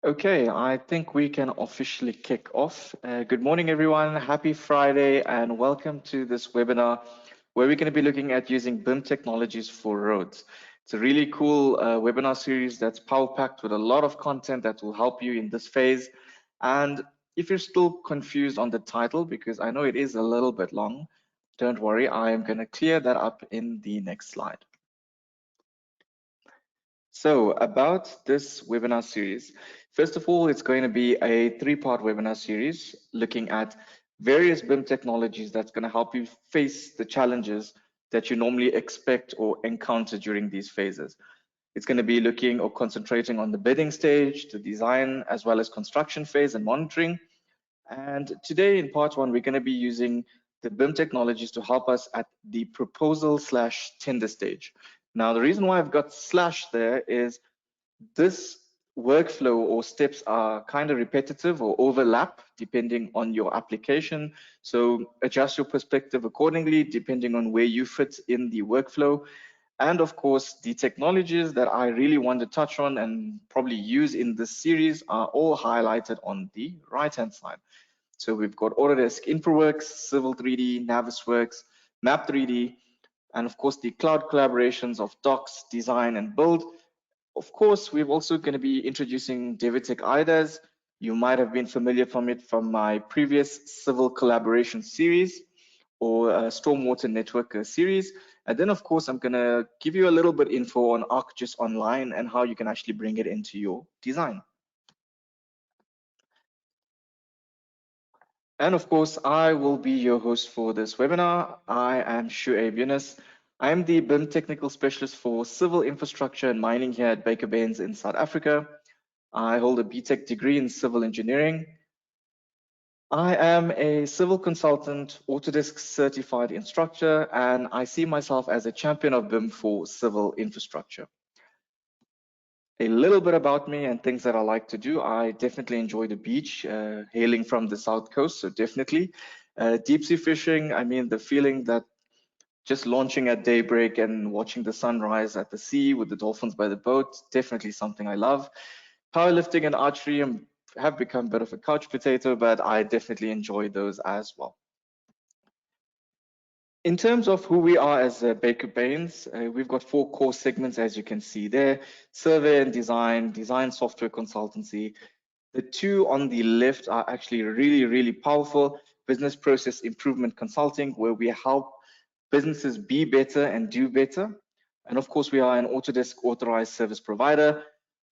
Okay, I think we can officially kick off. Good morning, everyone. Happy Friday, and welcome to this webinar where we're going to be looking at using BIM technologies for roads. It's a really cool webinar series that's power-packed with a lot of content that will help you in this phase. And if you're still confused on the title, because I know it is a little bit long, don't worry, I am going to clear that up in the next slide. So about this webinar series, first of all, it's going to be a three-part webinar series looking at various BIM technologies that's going to help you face the challenges that you normally expect or encounter during these phases. It's going to be looking or concentrating on the bidding stage, the design, as well as construction phase and monitoring. And today in part one, we're going to be using the BIM technologies to help us at the proposal/tender stage. Now, the reason why I've got slash there is this workflow or steps are kind of repetitive or overlap depending on your application. So adjust your perspective accordingly, depending on where you fit in the workflow. And of course, the technologies that I really want to touch on and probably use in this series are all highlighted on the right-hand side. So we've got Autodesk Infraworks, Civil 3D, Navisworks, Map 3D, and of course the cloud collaborations of Docs, Design, and Build. Of course, we're also going to be introducing Devitech IDAS. You might have been familiar from it from my previous civil collaboration series or Stormwater Network series. And then, of course, I'm going to give you a little bit info on ArcGIS Online and how you can actually bring it into your design. And of course, I will be your host for this webinar. I am Shuaib Yunus. I am the BIM technical specialist for civil infrastructure and mining here at Baker Baines in South Africa. I hold a BTech degree in civil engineering. I am a civil consultant, Autodesk certified instructor, and I see myself as a champion of BIM for civil infrastructure. A little bit about me and things that I like to do. I definitely enjoy the beach, hailing from the South Coast, so definitely. Deep sea fishing, I mean, the feeling that just launching at daybreak and watching the sunrise at the sea with the dolphins by the boat, definitely something I love. Powerlifting and archery have become a bit of a couch potato, but I definitely enjoy those as well. In terms of who we are as Baker Baines, we've got 4 core segments, as you can see there: survey and design software consultancy. The 2 on the left are actually really powerful: business process improvement consulting, where we help businesses be better and do better. And of course, we are an Autodesk authorized service provider.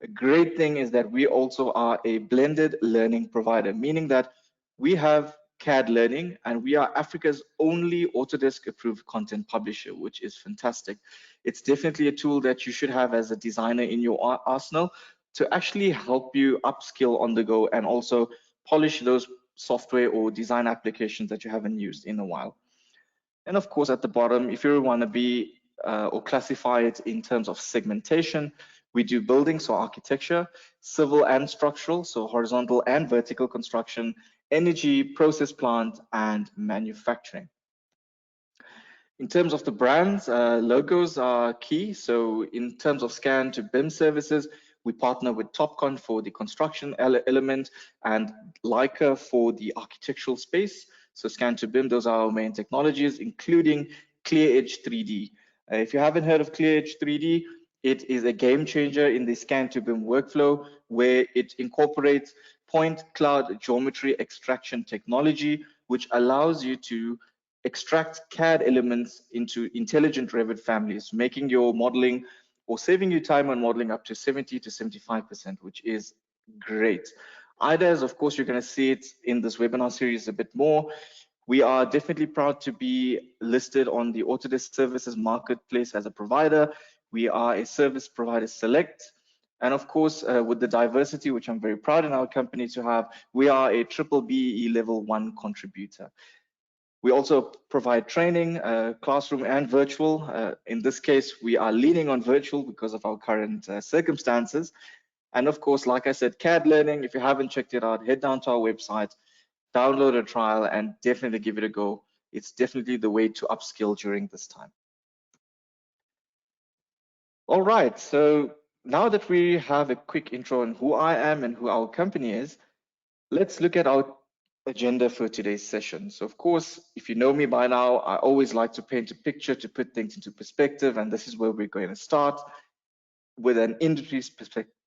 A great thing is that we also are a blended learning provider, meaning that we have CAD learning and we are Africa's only Autodesk approved content publisher, which is fantastic. It's definitely a tool that you should have as a designer in your arsenal to actually help you upskill on the go and also polish those software or design applications that you haven't used in a while. And of course, at the bottom, if you want to be or classify it in terms of segmentation, we do building, so architecture, civil and structural, so horizontal and vertical construction, energy, process plant, and manufacturing. In terms of the brands, logos are key. So in terms of scan to BIM services, we partner with Topcon for the construction element and Leica for the architectural space. So scan to BIM, those are our main technologies, including ClearEdge 3D. If you haven't heard of ClearEdge 3D, it is a game changer in the scan to BIM workflow, where it incorporates point cloud geometry extraction technology, which allows you to extract CAD elements into intelligent Revit families, making your modeling or saving you time on modeling up to 70 to 75%, which is great. IDAS, of course, you're going to see it in this webinar series a bit more. We are definitely proud to be listed on the Autodesk Services Marketplace as a provider. We are a service provider select. And of course, with the diversity, which I'm very proud in our company to have, we are a triple BE level 1 contributor. We also provide training, classroom and virtual. In this case, we are leaning on virtual because of our current circumstances. And of course, like I said, CAD learning, if you haven't checked it out, head down to our website, download a trial, and definitely give it a go. It's definitely the way to upskill during this time. All right, so now that we have a quick intro on who I am and who our company is, let's look at our agenda for today's session. So of course, if you know me by now, I always like to paint a picture to put things into perspective, and this is where we're going to start with an industry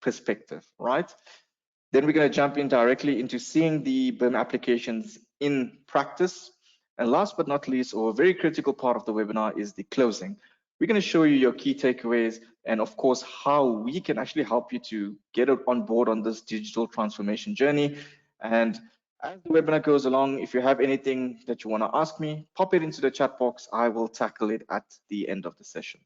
perspective, right? Then we're going to jump in directly into seeing the BIM applications in practice. And last but not least, or a very critical part of the webinar, is the closing. We're going to show you your key takeaways and of course, how we can actually help you to get on board on this digital transformation journey. And as the webinar goes along, if you have anything that you want to ask me, pop it into the chat box. I will tackle it at the end of the session.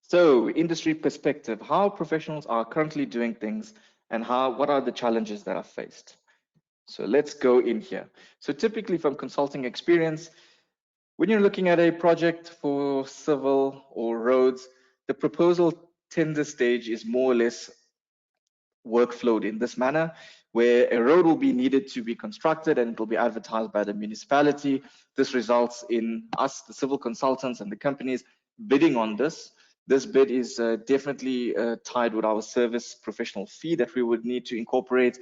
So, industry perspective, how professionals are currently doing things and what are the challenges that are faced. So let's go in here. So typically from consulting experience, when you're looking at a project for civil or roads, the proposal tender stage is more or less workflowed in this manner, where a road will be needed to be constructed and it will be advertised by the municipality. This results in us, the civil consultants and the companies, bidding on this. This bid is definitely tied with our service professional fee that we would need to incorporate.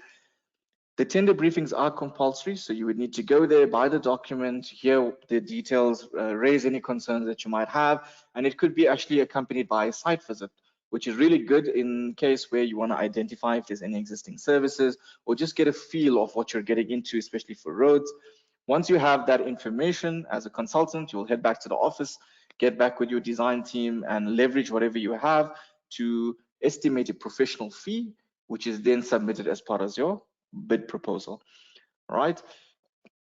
The tender briefings are compulsory, so you would need to go there, buy the document, hear the details, raise any concerns that you might have, and it could be actually accompanied by a site visit, which is really good in case where you want to identify if there's any existing services or just get a feel of what you're getting into, especially for roads. Once you have that information as a consultant, you'll head back to the office, get back with your design team and leverage whatever you have to estimate a professional fee, which is then submitted as part of your bid proposal. All right,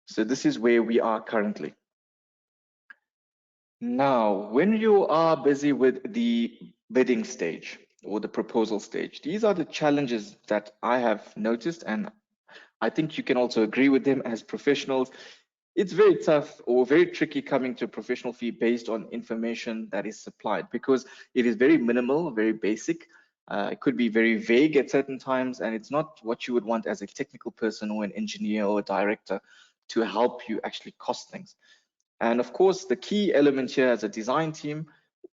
so this is where we are currently. Now, when you are busy with the bidding stage or the proposal stage, these are the challenges that I have noticed, and I think you can also agree with them as professionals. It's very tough or very tricky coming to a professional fee based on information that is supplied, because it is very minimal, very basic. It could be very vague at certain times, and it's not what you would want as a technical person or an engineer or a director to help you actually cost things. And of course, the key element here as a design team,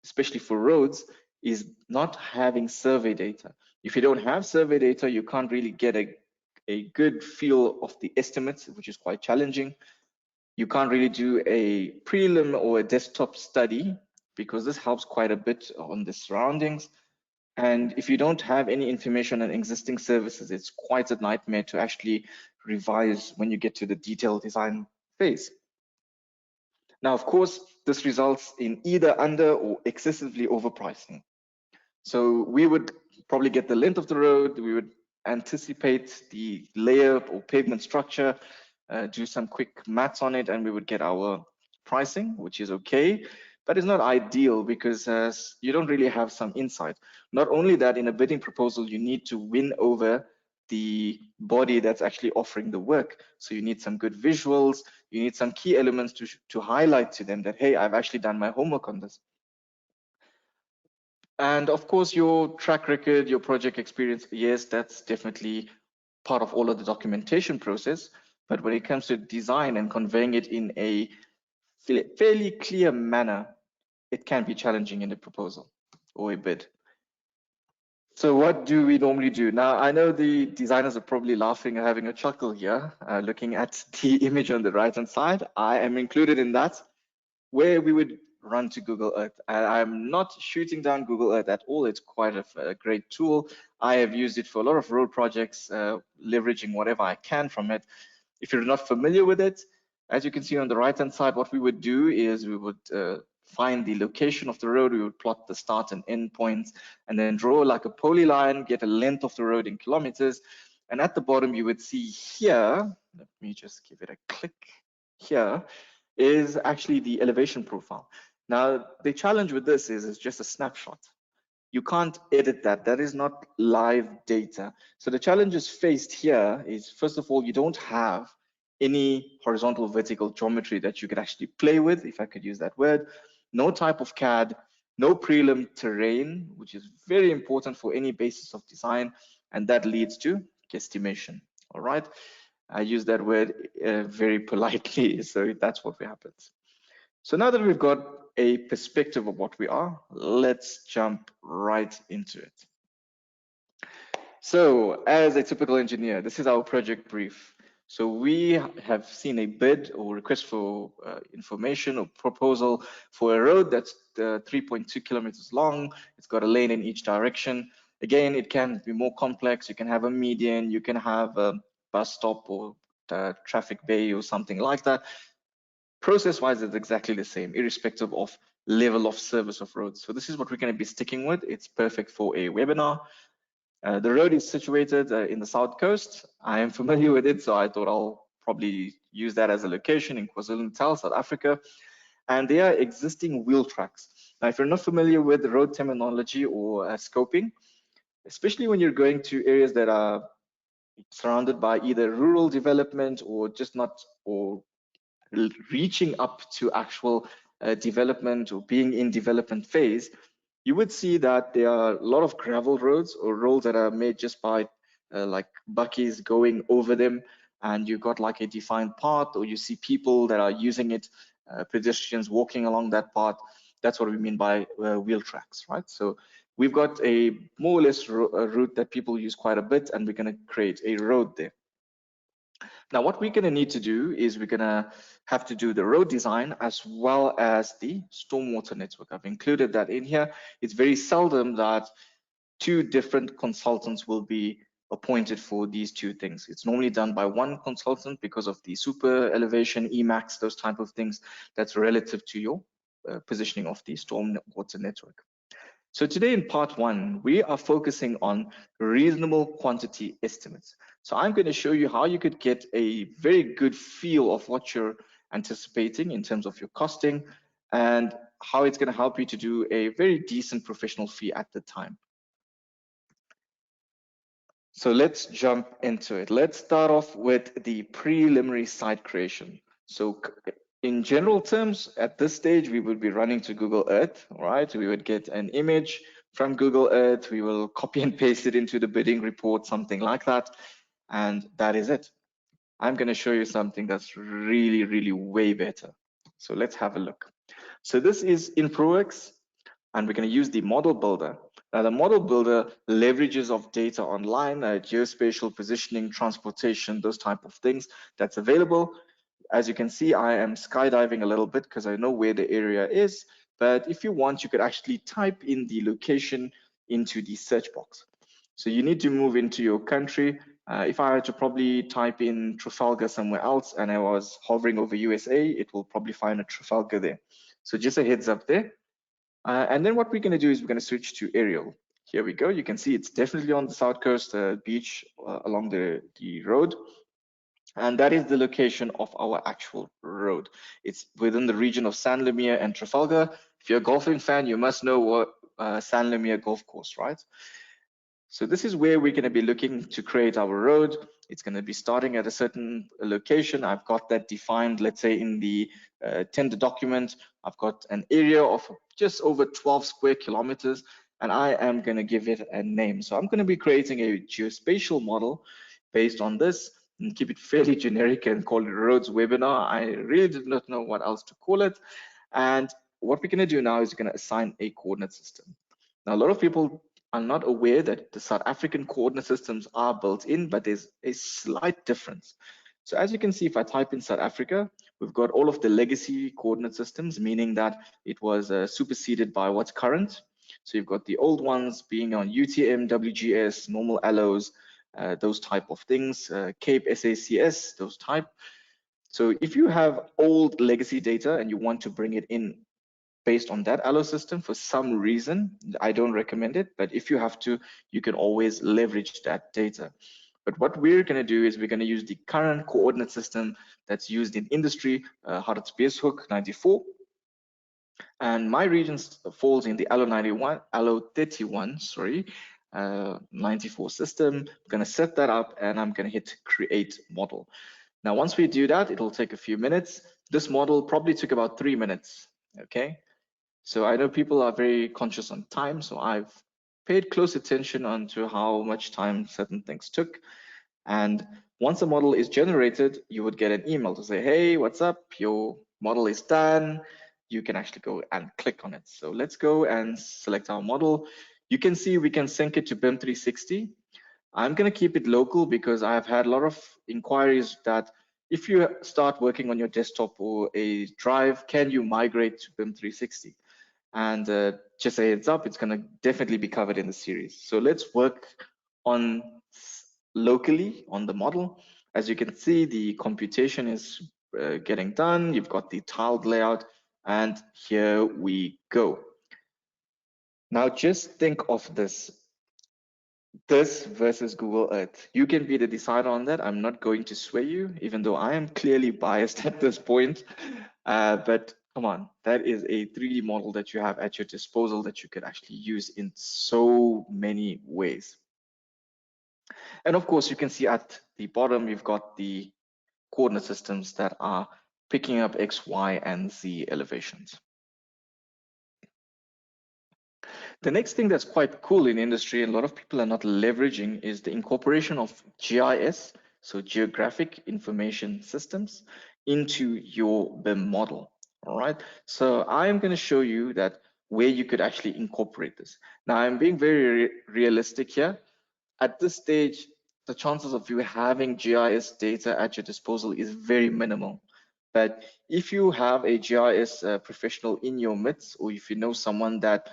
especially for roads, is not having survey data. If you don't have survey data, you can't really get a good feel of the estimates, which is quite challenging. You can't really do a prelim or a desktop study because this helps quite a bit on the surroundings. And if you don't have any information on existing services, it's quite a nightmare to actually revise when you get to the detailed design phase. Now, of course, this results in either under or excessively overpricing. So we would probably get the length of the road, we would anticipate the layer or pavement structure, do some quick maths on it, and we would get our pricing, which is okay, but it's not ideal because you don't really have some insight. Not only that, in a bidding proposal, you need to win over the body that's actually offering the work. So you need some good visuals, you need some key elements to highlight to them that, hey, I've actually done my homework on this. And of course, your track record, your project experience, yes, that's definitely part of all of the documentation process. But when it comes to design and conveying it in a fairly clear manner, it can be challenging in a proposal or a bid. So what do we normally do? Now, I know the designers are probably laughing and having a chuckle here, looking at the image on the right-hand side. I am included in that, where we would run to Google Earth. And I'm not shooting down Google Earth at all. It's quite a great tool. I have used it for a lot of road projects, leveraging whatever I can from it. If you're not familiar with it, as you can see on the right-hand side, what we would do is we would find the location of the road. We would plot the start and end points, and then draw like a polyline, get a length of the road in kilometers. And at the bottom, you would see here, let me just give it a click here, is actually the elevation profile. Now, the challenge with this is it's just a snapshot. You can't edit that. That is not live data. So the challenges faced here is, first of all, you don't have any horizontal vertical geometry that you could actually play with, if I could use that word. No type of CAD, no prelim terrain, which is very important for any basis of design, and that leads to guesstimation. All right, I use that word very politely, so that's what happens. So now that we've got a perspective of what we are, let's jump right into it. So as a typical engineer, this is our project brief. So we have seen a bid or request for information or proposal for a road that's 3.2 kilometers long. It's got a lane in each direction. Again, it can be more complex. You can have a median, you can have a bus stop or traffic bay or something like that. Process-wise, it's exactly the same, irrespective of level of service of roads. So this is what we're going to be sticking with. It's perfect for a webinar. The road is situated in the south coast. I am familiar with it, so I thought I'll probably use that as a location in KwaZulu-Natal, South Africa. And there are existing wheel tracks. Now, if you're not familiar with road terminology or scoping, especially when you're going to areas that are surrounded by either rural development or just not, or reaching up to actual development or being in development phase, you would see that there are a lot of gravel roads or roads that are made just by like buckies going over them, and you've got like a defined path, or you see people that are using it, pedestrians walking along that path. That's what we mean by wheel tracks, right? So we've got a more or less a route that people use quite a bit, and we're going to create a road there. Now, what we're going to need to do is we're going to have to do the road design as well as the stormwater network. I've included that in here. It's very seldom that two different consultants will be appointed for these two things. It's normally done by one consultant because of the super elevation, Emax, those type of things that's relative to your positioning of the stormwater network. So today in part one, we are focusing on reasonable quantity estimates. So I'm going to show you how you could get a very good feel of what you're anticipating in terms of your costing, and how it's going to help you to do a very decent professional fee at the time. So let's jump into it. Let's start off with the preliminary site creation. So in general terms, at this stage, we would be running to Google Earth, right? We would get an image from Google Earth. We will copy and paste it into the bidding report, something like that. And that is it. I'm going to show you something that's really, really way better. So let's have a look. So this is Infraworks, and we're going to use the model builder. Now, the model builder leverages of data online, geospatial positioning, transportation, those type of things that's available. As you can see, I am skydiving a little bit because I know where the area is. But if you want, you could actually type in the location into the search box. So you need to move into your country. If I had to probably type in Trafalgar somewhere else and I was hovering over USA, it will probably find a Trafalgar there. So just a heads up there. And then what we're going to do is we're going to switch to aerial. Here we go. You can see it's definitely on the south coast beach along the road. And that is the location of our actual road. It's within the region of San Lumiere and Trafalgar. If you're a golfing fan, you must know what San Lumiere golf course, right? So this is where we're going to be looking to create our road. It's going to be starting at a certain location. I've got that defined, let's say in the tender document. I've got an area of just over 12 square kilometers, and I am going to give it a name. So I'm going to be creating a geospatial model based on this, and keep it fairly generic and call it roads webinar. I really did not know what else to call it. And what we're going to do now is we're going to assign a coordinate system. Now, a lot of people are not aware that the South African coordinate systems are built in, but there's a slight difference. So as you can see, if I type in South Africa, we've got all of the legacy coordinate systems, meaning that it was superseded by what's current. So you've got the old ones being on UTM, WGS, normal allos, those type of things, Cape SACS, those type. So if you have old legacy data and you want to bring it in based on that allo system for some reason, I don't recommend it, but if you have to, you can always leverage that data. But what we're going to do is we're going to use the current coordinate system that's used in industry, Hartsbeeshoek 94. And my region falls in the allo 31, sorry, 94 system. I'm going to set that up and I'm going to hit create model. Now, once we do that, it'll take a few minutes. This model probably took about 3 minutes, okay? So I know people are very conscious on time, so I've paid close attention onto how much time certain things took. And once a model is generated, you would get an email to say, hey, what's up? Your model is done. you can actually go and click on it. So let's go and select our model. You can see we can sync it to BIM 360. I'm going to keep it local because I've had a lot of inquiries that if you start working on your desktop or a drive, can you migrate to BIM 360? And just a heads up, it's going to definitely be covered in the series. So let's work on locally on the model. As you can see, the computation is getting done. You've got the tiled layout, and here we go. Now just think of this versus Google Earth. You can be the decider on that. I'm not going to sway you, even though I am clearly biased at this point. But come on, that is a 3D model that you have at your disposal that you could actually use in so many ways. And of course, you can see at the bottom, you've got the coordinate systems that are picking up X, Y, and Z elevations. The next thing that's quite cool in industry, and a lot of people are not leveraging, is the incorporation of GIS, so Geographic Information Systems, into your BIM model. All right, so I'm going to show you that where you could actually incorporate this. Now, I'm being very realistic here. At this stage, the chances of you having GIS data at your disposal is very minimal. But if you have a GIS professional in your midst, or if you know someone that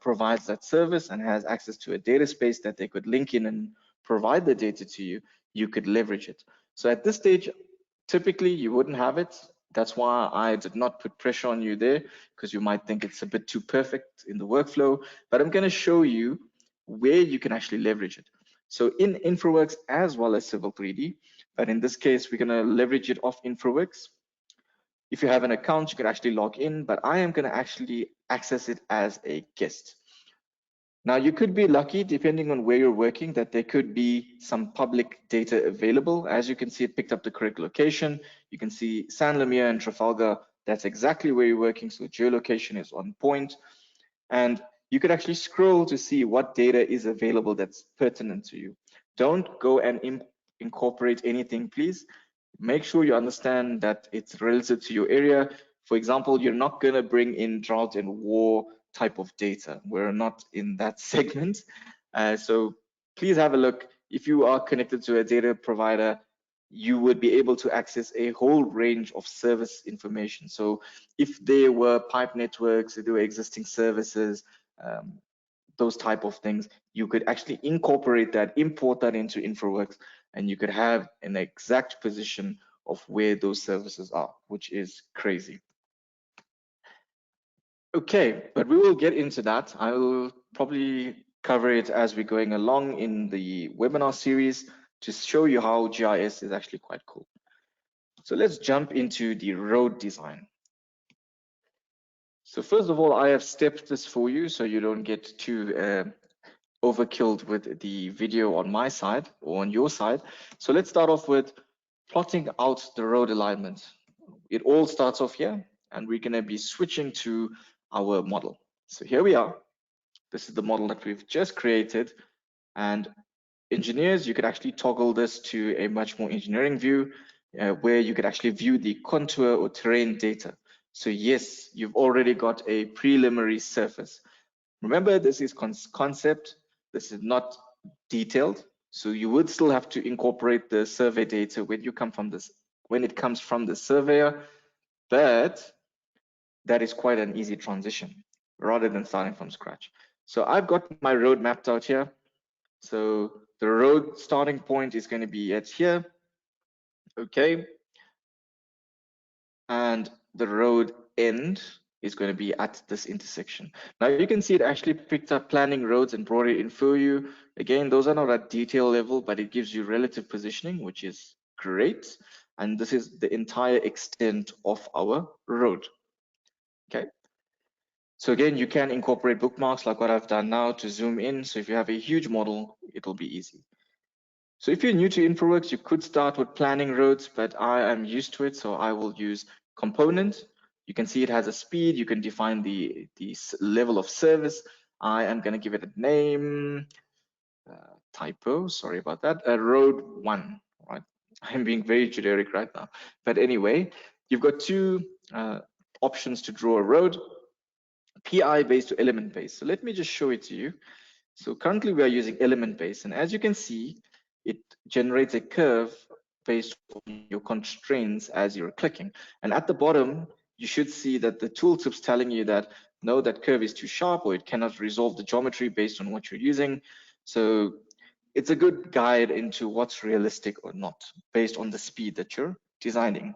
provides that service and has access to a data space that they could link in and provide the data to you, you could leverage it. So at this stage, typically you wouldn't have it. That's why I did not put pressure on you there, because you might think it's a bit too perfect in the workflow. But I'm going to show you where you can actually leverage it. So in Infraworks as well as Civil 3D, but in this case, we're going to leverage it off Infraworks. If you have an account, you can actually log in, but I am going to actually access it as a guest. Now, you could be lucky, depending on where you're working, that there could be some public data available. As you can see, it picked up the correct location. You can see San Lemire and Trafalgar. That's exactly where you're working, so geolocation is on point. And you could actually scroll to see what data is available that's pertinent to you. Don't go and incorporate anything, please. Make sure you understand that it's relative to your area. For example, you're not going to bring in drought and war type of data. We're not in that segment. So please have a look. If you are connected to a data provider, you would be able to access a whole range of service information. So if there were pipe networks, if there were existing services, those type of things, you could actually incorporate that, import that into Infraworks, and you could have an exact position of where those services are, which is crazy. Okay, but we will get into that. I will probably cover it as we're going along in the webinar series to show you how GIS is actually quite cool. So let's jump into the road design. So first of all, I have stepped this for you so you don't get too overkilled with the video on my side or on your side. So let's start off with plotting out the road alignment. It all starts off here, and we're going to be switching to our model. So here we are. This is the model that we've just created, and engineers, you could actually toggle this to a much more engineering view where you could actually view the contour or terrain data. So yes, you've already got a preliminary surface. Remember, this is concept. This is not detailed. So you would still have to incorporate the survey data when you come from this, when it comes from the surveyor, but that is quite an easy transition rather than starting from scratch. So I've got my road mapped out here. So the road starting point is going to be at here. Okay. And the road end is going to be at this intersection. Now you can see it actually picked up planning roads and brought it in for you. Again, those are not at detail level, but it gives you relative positioning, which is great. And this is the entire extent of our road. Okay. So again, you can incorporate bookmarks like what I've done now to zoom in. So if you have a huge model, it'll be easy. So if you're new to Infraworks, you could start with planning roads, but I am used to it, so I will use component. You can see it has a speed. You can define the level of service. I am going to give it a name, typo, sorry about that, road 1, right? I'm being very generic right now. But anyway, you've got two options to draw a road, PI based to element based. So let me just show it to you. So currently we are using element based, and as you can see, it generates a curve based on your constraints as you're clicking. And at the bottom, you should see that the tooltip's telling you that no, that curve is too sharp, or it cannot resolve the geometry based on what you're using. So it's a good guide into what's realistic or not based on the speed that you're designing.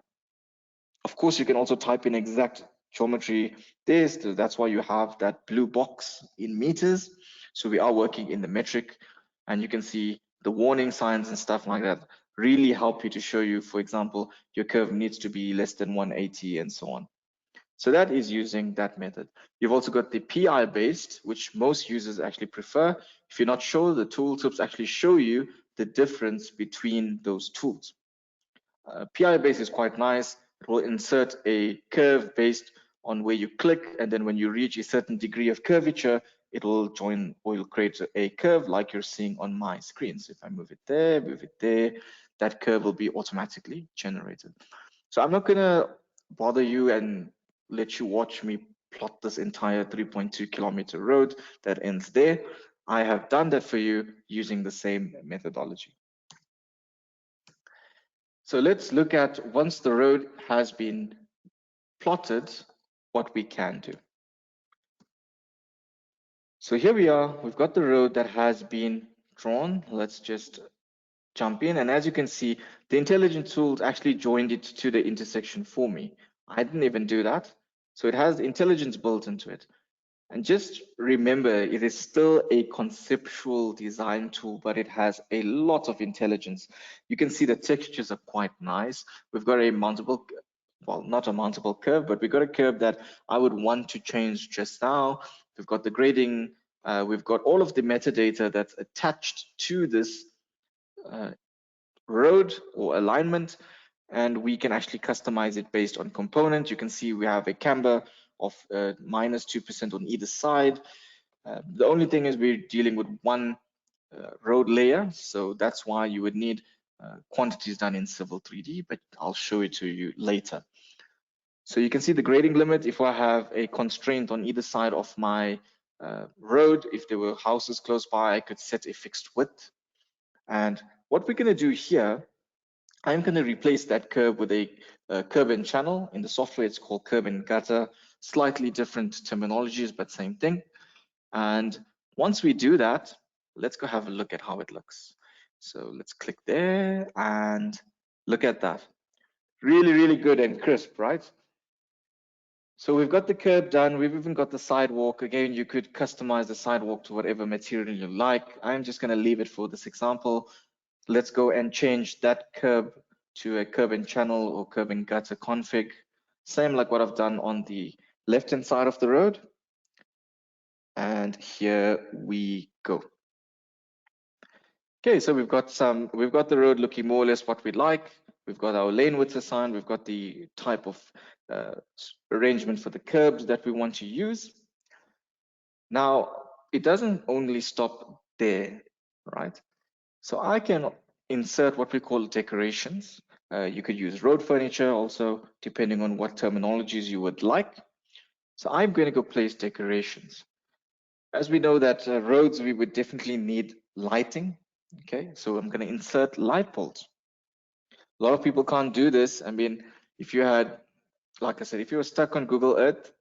Of course, you can also type in exact geometry there, so that's why you have that blue box in meters. So we are working in the metric, and you can see the warning signs and stuff like that really help you to show you, for example, your curve needs to be less than 180 and so on. So that is using that method. You've also got the PI based, which most users actually prefer. If you're not sure, the tooltips actually show you the difference between those tools. PI based is quite nice. It will insert a curve based on where you click, and then when you reach a certain degree of curvature, it will join or it'll create a curve like you're seeing on my screen. So if I move it there, that curve will be automatically generated. So I'm not gonna bother you and let you watch me plot this entire 3.2 kilometer road that ends there. I have done that for you using the same methodology. So let's look at, once the road has been plotted, what we can do. So here we are, we've got the road that has been drawn. Let's just jump in, and as you can see, the intelligent tools actually joined it to the intersection for me. I didn't even do that. So it has intelligence built into it. And just remember, it is still a conceptual design tool, but it has a lot of intelligence. You can see the textures are quite nice. We've got a mountable, well, not a mountable curve, but we've got a curve that I would want to change just now. We've got the grading, we've got all of the metadata that's attached to this road or alignment, and we can actually customize it based on component. You can see we have a camber of -2% on either side. The only thing is we're dealing with one road layer, so that's why you would need quantities done in Civil 3D, but I'll show it to you later. So you can see the grading limit. If I have a constraint on either side of my road, if there were houses close by, I could set a fixed width. And what we're going to do here, I'm going to replace that curve with a Kerbin channel. In the software, it's called Kerbin Gutter. Slightly different terminologies, but same thing. And once we do that, let's go have a look at how it looks. So let's click there and look at that. Really, really good and crisp, right? So we've got the curb done. We've even got the sidewalk. Again, you could customize the sidewalk to whatever material you like. I'm just going to leave it for this example. Let's go and change that curb to a Kerbin channel or Kerbin gutter config. Same like what I've done on the left-hand side of the road. And here we go. Okay, so we've got the road looking more or less what we'd like. We've got our lane width assigned. We've got the type of arrangement for the curbs that we want to use. Now, it doesn't only stop there, right? So I can insert what we call decorations. You could use road furniture also, depending on what terminologies you would like. So I'm going to go place decorations. As we know that roads, we would definitely need lighting. Okay, so I'm going to insert light poles. A lot of people can't do this. I mean, if you had, like I said, if you were stuck on Google Earth,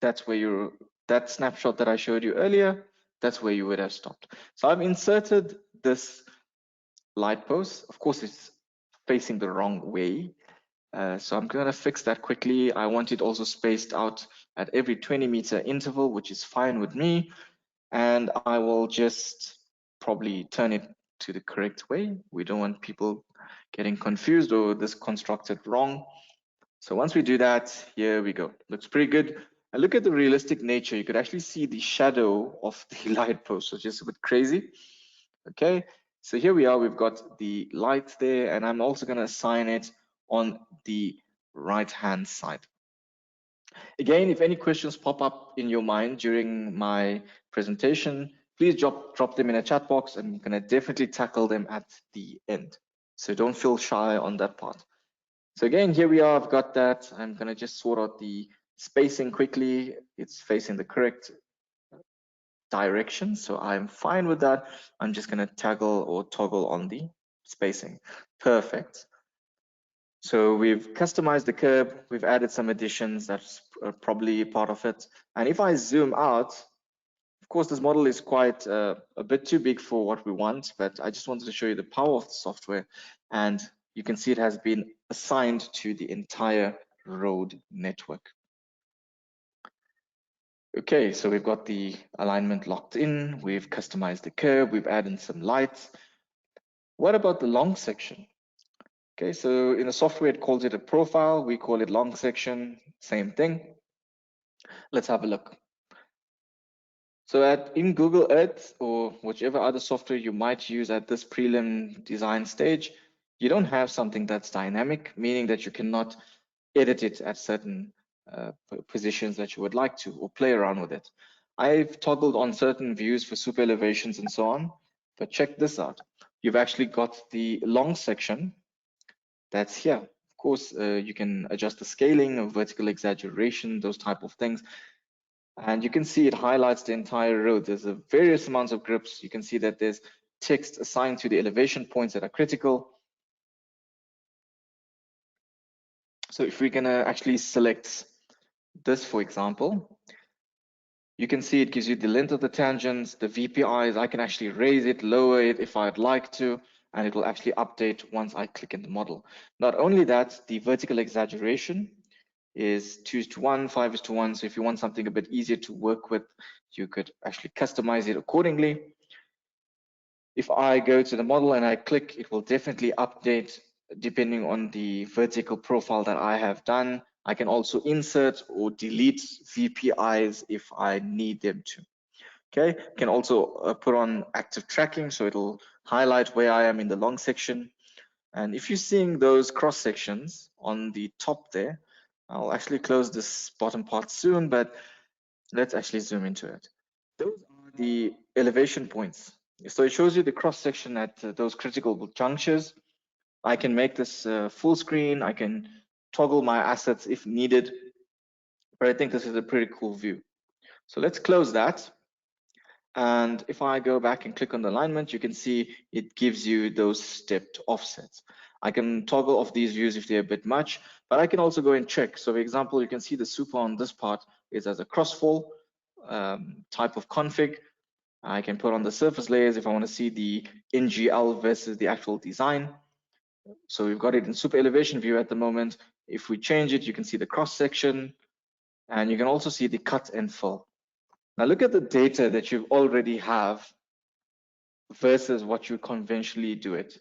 that's where that snapshot that I showed you earlier, that's where you would have stopped. So I've inserted this light post. Of course, it's facing the wrong way. So I'm going to fix that quickly. I want it also spaced out at every 20-meter interval, which is fine with me. And I will just probably turn it to the correct way. We don't want people getting confused or this constructed wrong. So once we do that, here we go. Looks pretty good. And look at the realistic nature. You could actually see the shadow of the light post, so just a bit crazy. Okay, so here we are. We've got the light there, and I'm also going to assign it on the right-hand side. Again, if any questions pop up in your mind during my presentation, please drop them in a chat box. I'm going to definitely tackle them at the end. So don't feel shy on that part. So again, here we are, I've got that. I'm gonna just sort out the spacing quickly. It's facing the correct direction, so I'm fine with that. I'm just gonna toggle on the spacing. Perfect. So we've customized the curb, we've added some additions, that's probably part of it. And if I zoom out, of course, this model is quite a bit too big for what we want, but I just wanted to show you the power of the software. And you can see it has been assigned to the entire road network. Okay, so we've got the alignment locked in, we've customized the curb, we've added some lights. What about the long section? Okay, so in the software, it calls it a profile. We call it long section, same thing. Let's have a look. So in Google Earth or whichever other software you might use at this prelim design stage, you don't have something that's dynamic, meaning that you cannot edit it at certain positions that you would like to or play around with it. I've toggled on certain views for super elevations and so on, but check this out. You've actually got the long section that's here. Of course, you can adjust the scaling of vertical exaggeration, those type of things. And you can see it highlights the entire road. There's a various amounts of grips. You can see that there's text assigned to the elevation points that are critical. So if we're gonna actually select this, for example, you can see it gives you the length of the tangents, the VPIs. I can actually raise it, lower it if I'd like to, and it will actually update once I click in the model. Not only that, the vertical exaggeration is 2:1, 5:1. So if you want something a bit easier to work with, you could actually customize it accordingly. If I go to the model and I click, it will definitely update depending on the vertical profile that I have done. I can also insert or delete VPIs if I need them to. Okay, can also put on active tracking, so it'll highlight where I am in the long section. And if you're seeing those cross sections on the top there, I'll actually close this bottom part soon, but let's actually zoom into it. Those are the elevation points. So it shows you the cross section at those critical junctures. I can make this full screen. I can toggle my assets if needed, but I think this is a pretty cool view. So let's close that. And if I go back and click on the alignment, you can see it gives you those stepped offsets. I can toggle off these views if they're a bit much, but I can also go and check. So for example, you can see the super on this part is as a crossfall type of config. I can put on the surface layers if I want to see the NGL versus the actual design. So we've got it in super elevation view at the moment. If we change it, you can see the cross section, and you can also see the cut and fill. Now look at the data that you already have versus what you conventionally do it.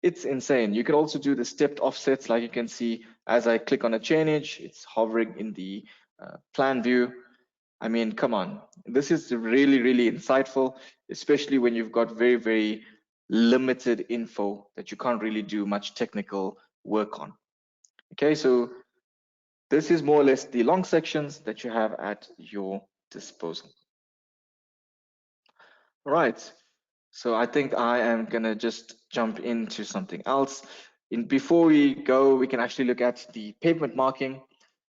It's insane. You can also do the stepped offsets, like you can see as I click on a chainage, it's hovering in the plan view. I mean, come on, this is really, really insightful, especially when you've got very, very limited info that you can't really do much technical work on. Okay, so this is more or less the long sections that you have at your disposal. All right, so I think I am gonna just jump into something else. Before we go, we can actually look at the pavement marking.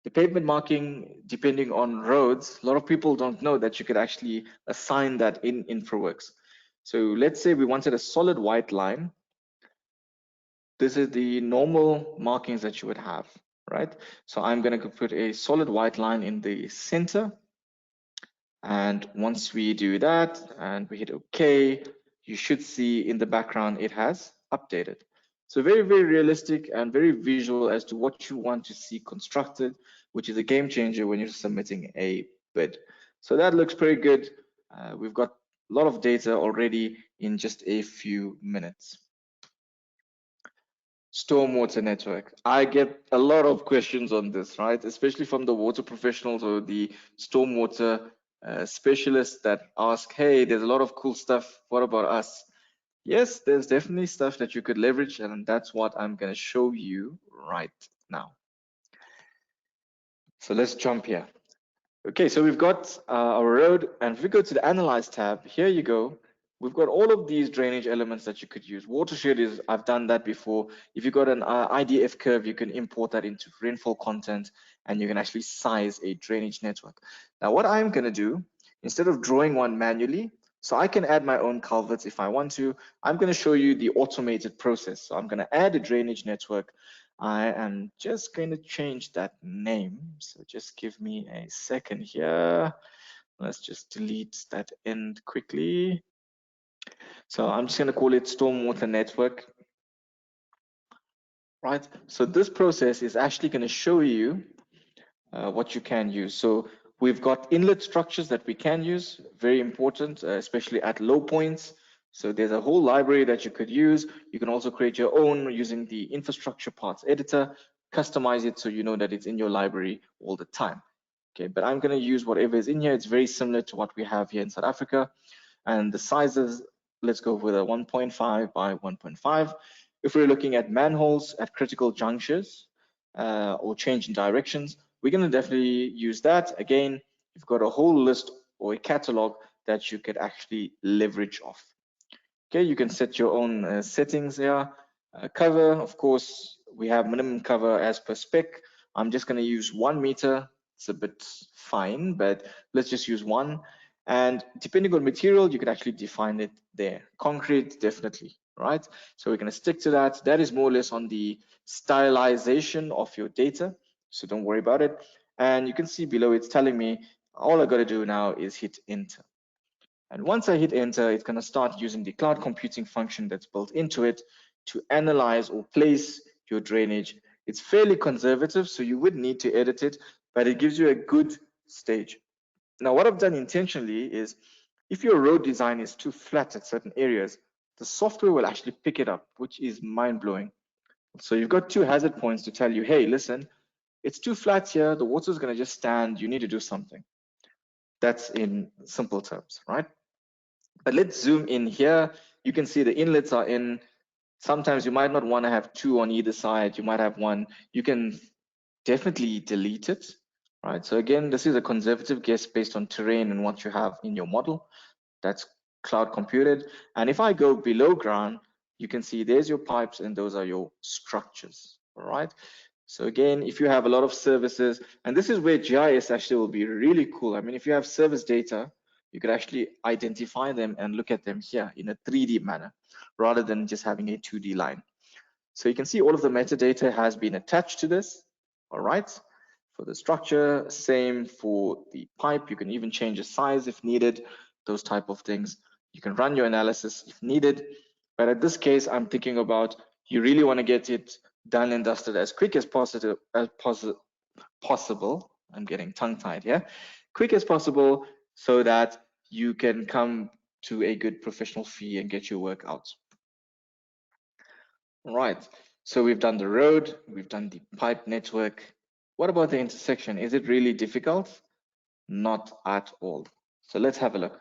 The pavement marking, depending on roads, a lot of people don't know that you could actually assign that in Infraworks. So let's say we wanted a solid white line. This is the normal markings that you would have, right? So I'm gonna put a solid white line in the center. And once we do that and we hit OK, you should see in the background it has updated. So very, very realistic and very visual as to what you want to see constructed, which is a game changer when you're submitting a bid. So that looks pretty good. We've got a lot of data already in just a few minutes. Stormwater network. I get a lot of questions on this, right? Especially from the water professionals or the stormwater specialists that ask, hey, there's a lot of cool stuff. What about us? Yes, there's definitely stuff that you could leverage, and that's what I'm going to show you right now. So let's jump here. Okay, so we've got our road, and if we go to the Analyze tab, here you go. we've got all of these drainage elements that you could use. Watershed is, I've done that before. If you've got an IDF curve, you can import that into rainfall content and you can actually size a drainage network. Now, what I'm going to do, instead of drawing one manually, so I can add my own culverts if I want to, I'm going to show you the automated process. So I'm going to add a drainage network. I am just going to change that name. So just give me a second here. Let's just delete that end quickly. So I'm just going to call it stormwater network, right? So this process is actually going to show you what you can use. So we've got inlet structures that we can use, very important, especially at low points. So there's a whole library that you could use. You can also create your own using the infrastructure parts editor, customize it so you know that it's in your library all the time. Okay, but I'm going to use whatever is in here. It's very similar to what we have here in South Africa. And the sizes, let's go with a 1.5 by 1.5. If we're looking at manholes at critical junctures or change in directions, we're going to definitely use that. Again, you've got a whole list or a catalog that you could actually leverage off. Okay, you can set your own settings here. Cover, of course, we have minimum cover as per spec. I'm just going to use 1 meter. It's a bit fine, but let's just use 1. And depending on material, you could actually define it there. Concrete, definitely, right? So we're going to stick to that. That is more or less on the stylization of your data. So don't worry about it. And you can see below it's telling me all I got to do now is hit enter. And once I hit enter, it's going to start using the cloud computing function that's built into it to analyze or place your drainage. It's fairly conservative, so you would need to edit it, but it gives you a good stage. Now, what I've done intentionally is if your road design is too flat at certain areas, the software will actually pick it up, which is mind-blowing. So you've got 2 hazard points to tell you, hey, listen, it's too flat here, the water's going to just stand, you need to do something. That's in simple terms, right? But let's zoom in here. You can see the inlets are in. Sometimes you might not want to have 2 on either side. You might have 1. You can definitely delete it, right? So again, this is a conservative guess based on terrain and what you have in your model. That's cloud computed. And if I go below ground, you can see there's your pipes and those are your structures, all right? So again, if you have a lot of services, and this is where GIS actually will be really cool. I mean, if you have service data, you could actually identify them and look at them here in a 3D manner, rather than just having a 2D line. So you can see all of the metadata has been attached to this, all right? For the structure, same for the pipe. You can even change the size if needed, those type of things. You can run your analysis if needed. But at this case, I'm thinking about you really want to get it done and dusted as quick as possible. I'm getting tongue-tied here. Quick as possible so that you can come to a good professional fee and get your work out. All right, so we've done the road, we've done the pipe network. What about the intersection? Is it really difficult? Not at all. So let's have a look.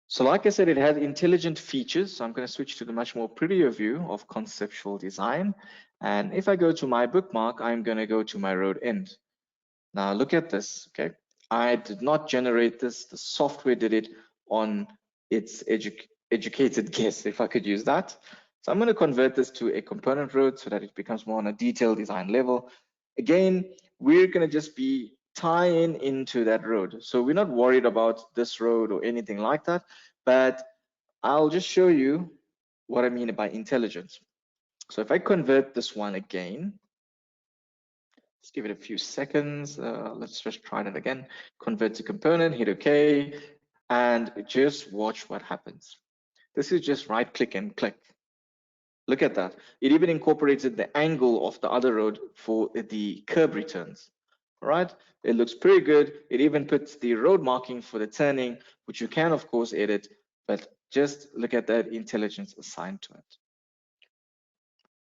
So like I said, it has intelligent features. So I'm going to switch to the much more prettier view of conceptual design. And if I go to my bookmark, I'm going to go to my road end. Now look at this, okay? I did not generate this. The software did it on its educated guess, if I could use that. So I'm going to convert this to a component road so that it becomes more on a detailed design level. Again, we're going to just be tying into that road. So we're not worried about this road or anything like that, but I'll just show you what I mean by intelligence. So if I convert this one again, let's give it a few seconds. Let's just try that again. Convert to component, hit OK, and just watch what happens. This is just right click and click. Look at that. It even incorporated the angle of the other road for the curb returns. All right, it looks pretty good. It even puts the road marking for the turning, which you can of course edit, but just look at that intelligence assigned to it.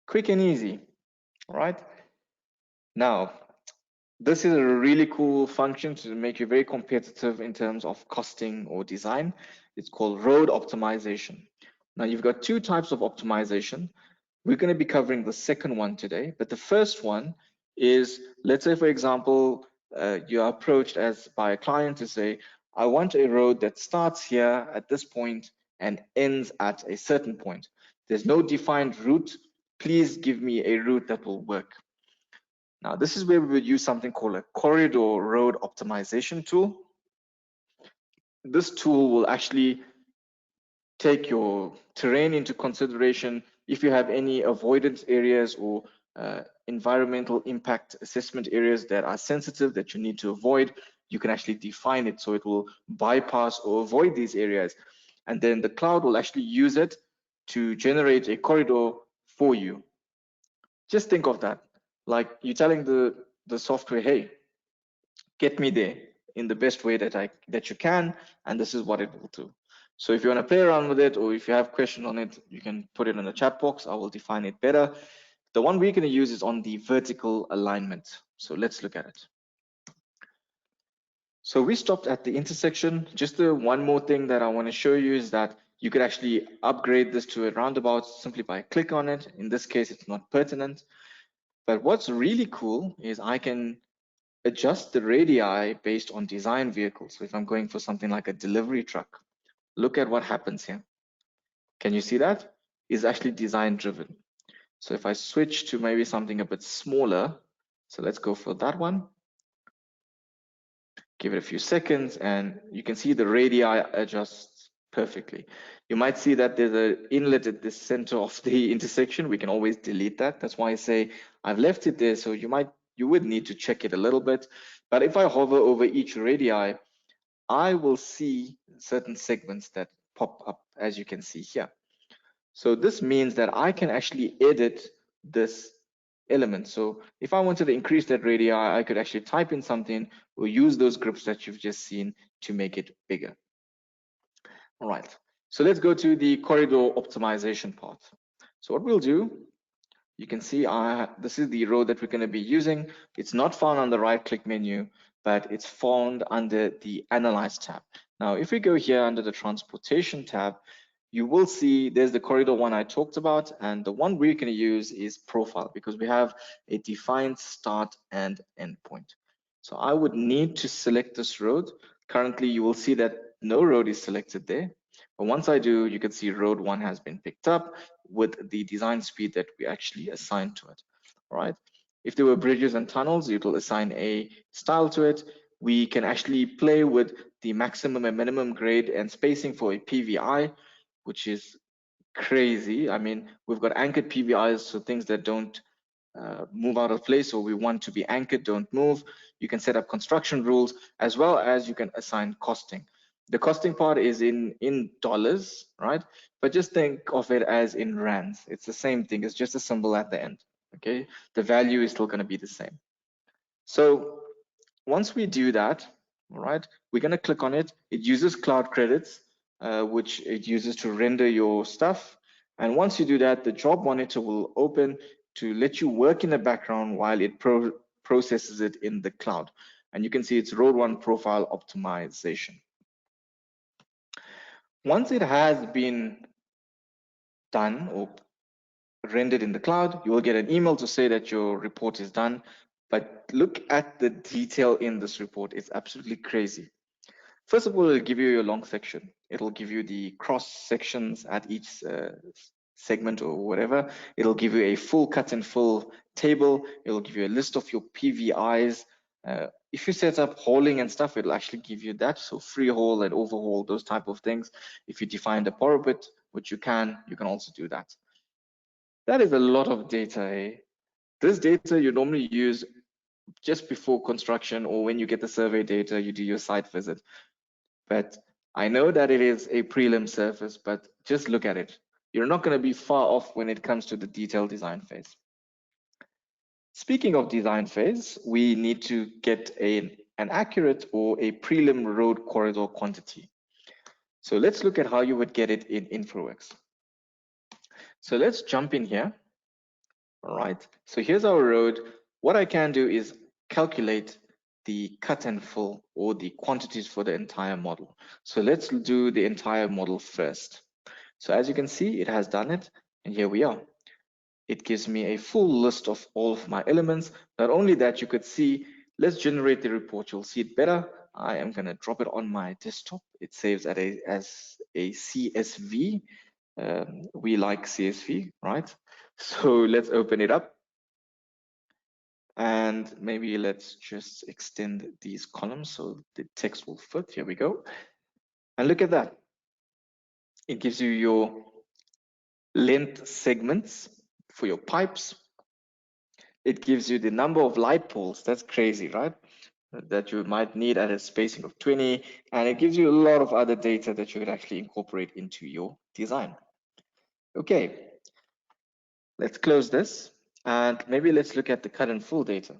Quick and easy, all right? Now, this is a really cool function to make you very competitive in terms of costing or design. It's called road optimization. Now you've got 2 types of optimization. We're going to be covering the second one today, but the first one is, let's say for example, you are approached by a client to say, I want a road that starts here at this point and ends at a certain point. There's no defined route. Please give me a route that will work. Now, this is where we would use something called a corridor road optimization tool. This tool will actually take your terrain into consideration. If you have any avoidance areas or environmental impact assessment areas that are sensitive that you need to avoid, you can actually define it so it will bypass or avoid these areas. And then the cloud will actually use it to generate a corridor for you. Just think of that. Like you're telling the software, hey, get me there in the best way that you can, and this is what it will do. So if you want to play around with it, or if you have questions on it, you can put it in the chat box. I will define it better. The one we're going to use is on the vertical alignment. So let's look at it. So we stopped at the intersection. Just the one more thing that I want to show you is that you could actually upgrade this to a roundabout simply by click on it. In this case, it's not pertinent. But what's really cool is I can adjust the radii based on design vehicles. So if I'm going for something like a delivery truck, look at what happens here. Can you see that? It's actually design driven. So if I switch to maybe something a bit smaller, so let's go for that one. Give it a few seconds and you can see the radii adjusts perfectly. You might see that there's an inlet at the center of the intersection. We can always delete that. That's why I say I've left it there. So you would need to check it a little bit. But if I hover over each radii, I will see certain segments that pop up, as you can see here. So this means that I can actually edit this element. So if I wanted to increase that radii, I could actually type in something or use those grips that you've just seen to make it bigger. All right, so let's go to the corridor optimization part. So what we'll do, you can see this is the road that we're going to be using. It's not found on the right-click menu, but it's found under the Analyze tab. Now, if we go here under the Transportation tab, you will see there's the corridor one I talked about, and the one we're going to use is Profile because we have a defined start and end point. So I would need to select this road. Currently, you will see that no road is selected there. But once I do, you can see road 1 has been picked up with the design speed that we actually assigned to it. All right. If there were bridges and tunnels, it will assign a style to it. We can actually play with the maximum and minimum grade and spacing for a PVI, which is crazy. I mean, we've got anchored PVIs, so things that don't move out of place or we want to be anchored, don't move. You can set up construction rules as well as you can assign costing. The costing part is in dollars, right? But just think of it as in rands. It's the same thing. It's just a symbol at the end, okay? The value is still going to be the same. So once we do that, all right, we're going to click on it. It uses cloud credits, which it uses to render your stuff. And once you do that, the job monitor will open to let you work in the background while it processes it in the cloud. And you can see it's road 1 profile optimization. Once it has been done or rendered in the cloud, you will get an email to say that your report is done. But look at the detail in this report. It's absolutely crazy. First of all, it'll give you your long section. It'll give you the cross sections at each segment or whatever. It'll give you a full cut and fill table. It'll give you a list of your PVIs. If you set up hauling and stuff, it'll actually give you that. So free haul and overhaul, those type of things. If you define the parapet, which you can also do that. That is a lot of data. Eh? This data you normally use just before construction or when you get the survey data, you do your site visit. But I know that it is a prelim surface, but just look at it. You're not going to be far off when it comes to the detailed design phase. Speaking of design phase, we need to get an accurate or a prelim road corridor quantity. So let's look at how you would get it in Infraworks. So let's jump in here. All right, so here's our road. What I can do is calculate the cut and fill or the quantities for the entire model. So let's do the entire model first. So as you can see, it has done it, and here we are. It gives me a full list of all of my elements. Not only that, you could see, let's generate the report. You'll see it better. I am going to drop it on my desktop. It saves as a CSV. We like CSV, right? So let's open it up. And maybe let's just extend these columns so the text will fit. Here we go. And look at that. It gives you your length segments for your pipes. It gives you the number of light poles. That's crazy, right? That you might need at a spacing of 20. And it gives you a lot of other data that you could actually incorporate into your design. Okay, let's close this. And maybe let's look at the cut and fill data.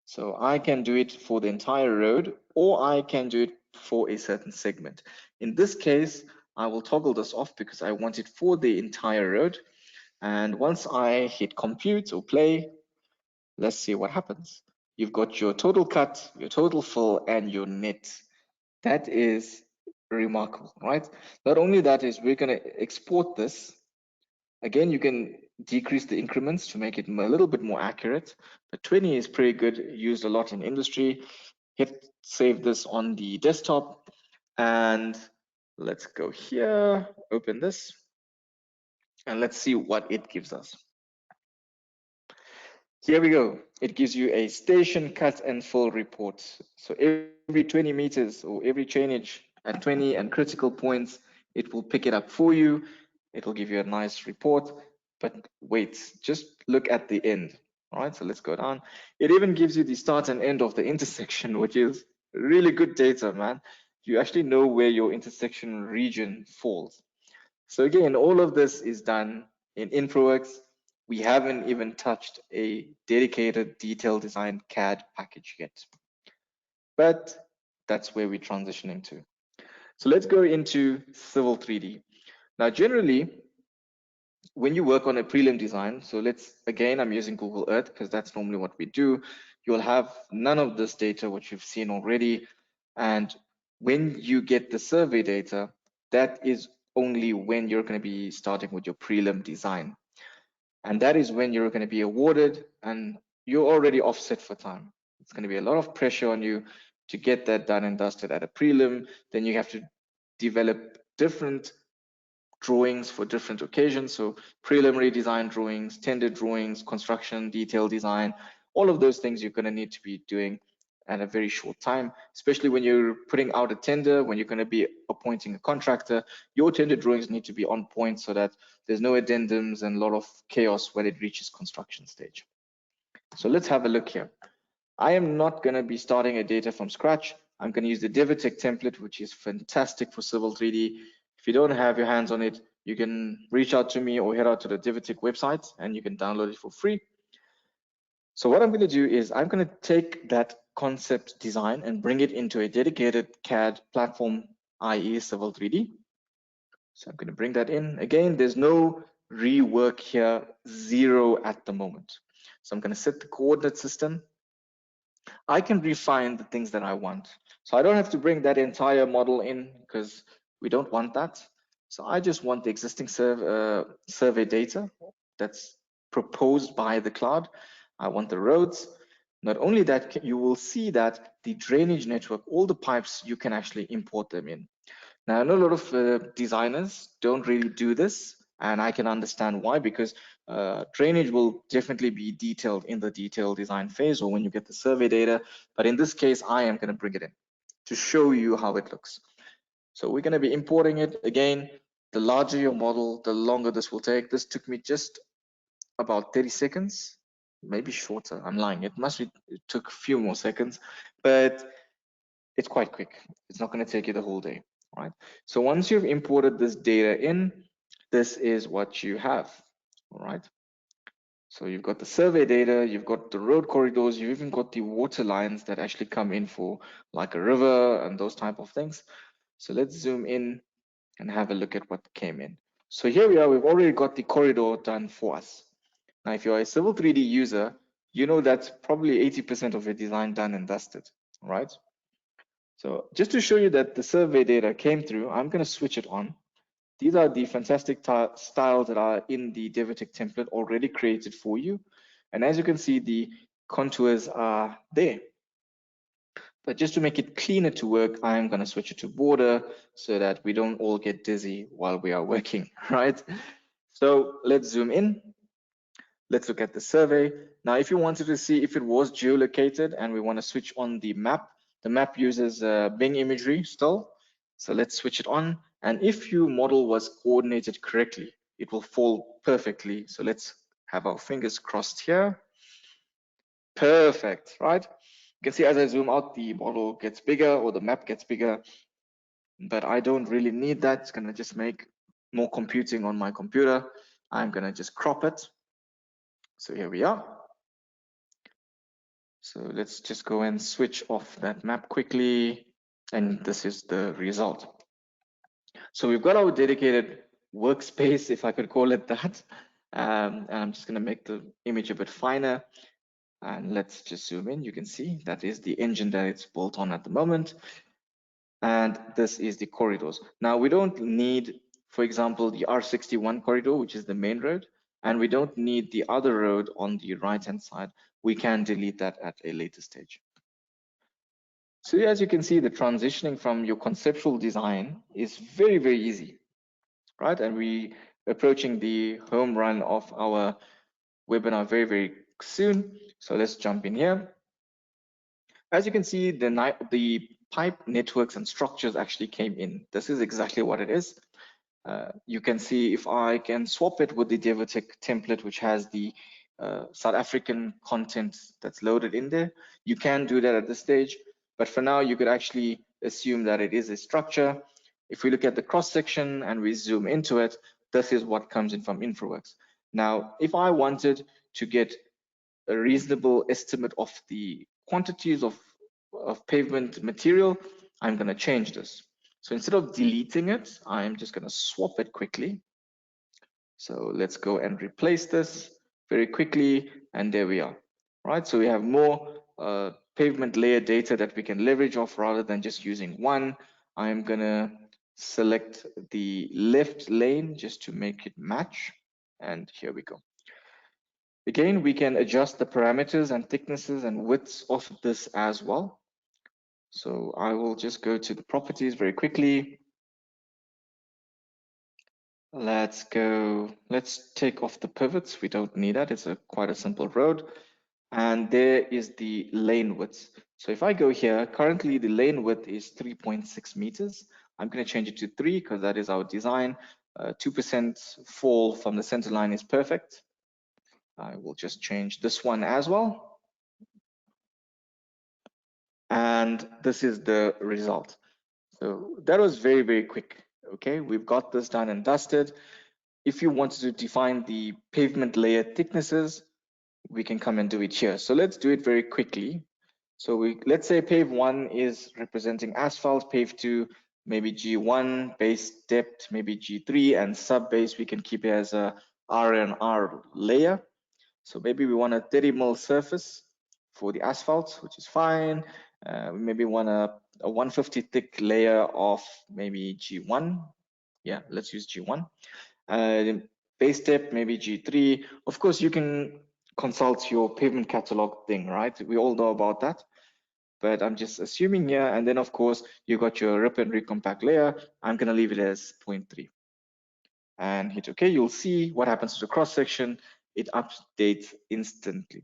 So I can do it for the entire road, or I can do it for a certain segment. In this case, I will toggle this off because I want it for the entire road. And once I hit compute or play, let's see what happens. You've got your total cut, your total fill, and your net. That is remarkable, right? Not only that is we're going to export this. Again, you can decrease the increments to make it a little bit more accurate, but 20 is pretty good, used a lot in industry. Hit save this on the desktop, and let's go here, open this, and let's see what it gives us. Here we go. It gives you a station cut and fill report. So every 20 meters or every chainage at 20 and critical points, it will pick it up for you. It will give you a nice report. But wait, just look at the end. All right, so let's go down. It even gives you the start and end of the intersection, which is really good data, man. You actually know where your intersection region falls. So again, all of this is done in Infraworks. We haven't even touched a dedicated detailed design CAD package yet, but that's where we're transitioning to. So let's go into Civil 3D. Now, generally, when you work on a prelim design, so again, I'm using Google Earth because that's normally what we do. You'll have none of this data, which you've seen already. And when you get the survey data, that is only when you're going to be starting with your prelim design. And that is when you're going to be awarded and you're already offset for time. It's going to be a lot of pressure on you to get that done and dusted at a prelim. Then you have to develop different drawings for different occasions. So preliminary design drawings, tender drawings, construction, detail design, all of those things you're going to need to be doing at a very short time, especially when you're putting out a tender, when you're going to be appointing a contractor. Your tender drawings need to be on point so that there's no addendums and a lot of chaos when it reaches construction stage. So let's have a look here. I am not going to be starting a data from scratch. I'm going to use the Devitech template, which is fantastic for Civil 3D. If you don't have your hands on it, you can reach out to me or head out to the Devitech website and you can download it for free. So what I'm going to do is I'm going to take that concept design and bring it into a dedicated CAD platform, i.e. Civil 3D. So I'm going to bring that in. Again, there's no rework here, 0 at the moment. So I'm going to set the coordinate system. I can refine the things that I want. So I don't have to bring that entire model in because we don't want that. So I just want the existing survey data that's proposed by the cloud. I want the roads. Not only that, you will see that the drainage network, all the pipes, you can actually import them in. Now, I know a lot of designers don't really do this, and I can understand why, because drainage will definitely be detailed in the detailed design phase or when you get the survey data. But in this case, I am going to bring it in to show you how it looks. So we're going to be importing it. Again, the larger your model, the longer this will take. This took me just about 30 seconds, maybe shorter. I'm lying. It took a few more seconds, but it's quite quick. It's not going to take you the whole day, right? So once you've imported this data in, this is what you have, all right? So you've got the survey data, you've got the road corridors, you've even got the water lines that actually come in for like a river and those type of things. So let's zoom in and have a look at what came in. So here we are, we've already got the corridor done for us. Now, if you're a Civil 3D user, you know that's probably 80% of your design done and dusted, right? So just to show you that the survey data came through, I'm going to switch it on. These are the fantastic styles that are in the Devitech template already created for you. And as you can see, the contours are there. But just to make it cleaner to work, I'm going to switch it to border so that we don't all get dizzy while we are working, right? So let's zoom in. Let's look at the survey. Now, if you wanted to see if it was geolocated and we want to switch on the map uses Bing imagery still. So let's switch it on. And if your model was coordinated correctly, it will fall perfectly. So let's have our fingers crossed here. Perfect, right? You can see as I zoom out, the model gets bigger or the map gets bigger, but I don't really need that. It's gonna just make more computing on my computer. I'm gonna just crop it. So here we are. So let's just go and switch off that map quickly. And this is the result. So we've got our dedicated workspace, if I could call it that. And I'm just gonna make the image a bit finer. And let's just zoom in. You can see that is the engine that it's built on at the moment. And this is the corridors. Now we don't need, for example, the R61 corridor, which is the main road, and we don't need the other road on the right-hand side. We can delete that at a later stage. So as you can see, the transitioning from your conceptual design is very, very easy, right? And we approaching the home run of our webinar very, very soon. So let's jump in here. As you can see, the pipe networks and structures actually came in. This is exactly what it is. You can see if I can swap it with the Devotech template, which has the South African content that's loaded in there. You can do that at this stage, but for now, you could actually assume that it is a structure. If we look at the cross section and we zoom into it, this is what comes in from Infraworks. Now, if I wanted to get a reasonable estimate of the quantities of pavement material, I'm going to change this. So instead of deleting it, I'm just going to swap it quickly. So let's go and replace this very quickly. And there we are. Right. So we have more pavement layer data that we can leverage off rather than just using one. I'm going to select the left lane just to make it match. And here we go. Again, we can adjust the parameters and thicknesses and widths of this as well. So I will just go to the properties very quickly. Let's take off the pivots. We don't need that. It's quite a simple road. And there is the lane width. So if I go here, currently the lane width is 3.6 meters. I'm going to change it to 3 because that is our design. 2% fall from the center line is perfect. I will just change this one as well. And this is the result. So that was very, very quick. Okay, we've got this done and dusted. If you wanted to define the pavement layer thicknesses, we can come and do it here. So let's do it very quickly. So let's say pave 1 is representing asphalt, pave 2 maybe G1, base depth maybe G3, and sub base we can keep it as a R&R layer. So maybe we want a 30 mil surface for the asphalt, which is fine. We maybe want a 150 thick layer of maybe G1. Yeah, let's use G1. Base depth, maybe G3. Of course, you can consult your pavement catalog thing, right? We all know about that. But I'm just assuming here. And then, of course, you got your rip and recompact layer. I'm going to leave it as 0.3. And hit OK. You'll see what happens to the cross section. It updates instantly.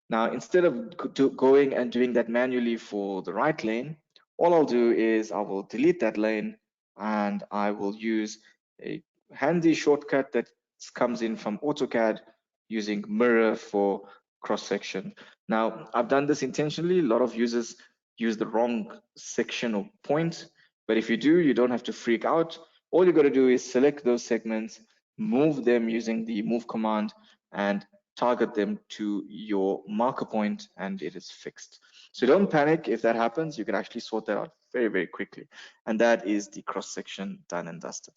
Now, instead of going and doing that manually for the right lane, all I'll do is I will delete that lane and I will use a handy shortcut that comes in from AutoCAD using mirror for cross section. Now, I've done this intentionally. A lot of users use the wrong section or point, but if you do, you don't have to freak out. All you got to do is select those segments, move them using the move command, and target them to your marker point, and it is fixed. So don't panic if that happens. You can actually sort that out very, very quickly. And that is the cross section done and dusted.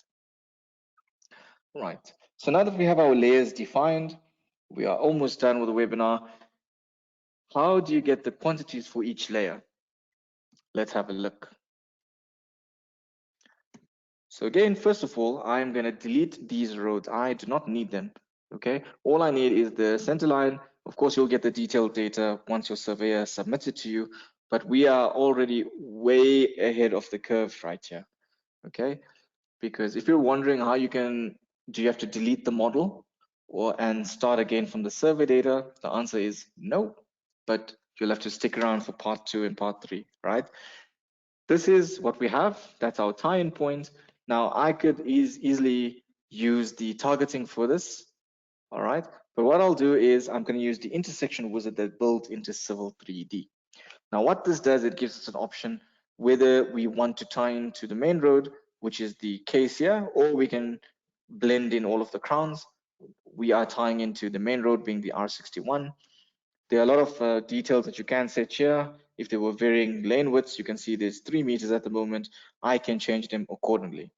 Right. So now that we have our layers defined, we are almost done with the webinar. How do you get the quantities for each layer? Let's have a look. So again, first of all, I'm going to delete these roads. I do not need them. Okay. All I need is the center line. Of course, you'll get the detailed data once your surveyor submits it to you, but we are already way ahead of the curve right here, okay? Because if you're wondering how you can, do you have to delete the model and start again from the survey data? The answer is no, but you'll have to stick around for part 2 and part 3, right? This is what we have. That's our tie-in point. Now I could easily use the targeting for this, all right? But what I'll do is I'm going to use the intersection wizard that's built into Civil 3D. Now what this does, it gives us an option whether we want to tie into the main road, which is the case here, or we can blend in all of the crowns. We are tying into the main road being the R61. There are a lot of details that you can set here. If there were varying lane widths, you can see there's 3 meters at the moment. I can change them accordingly.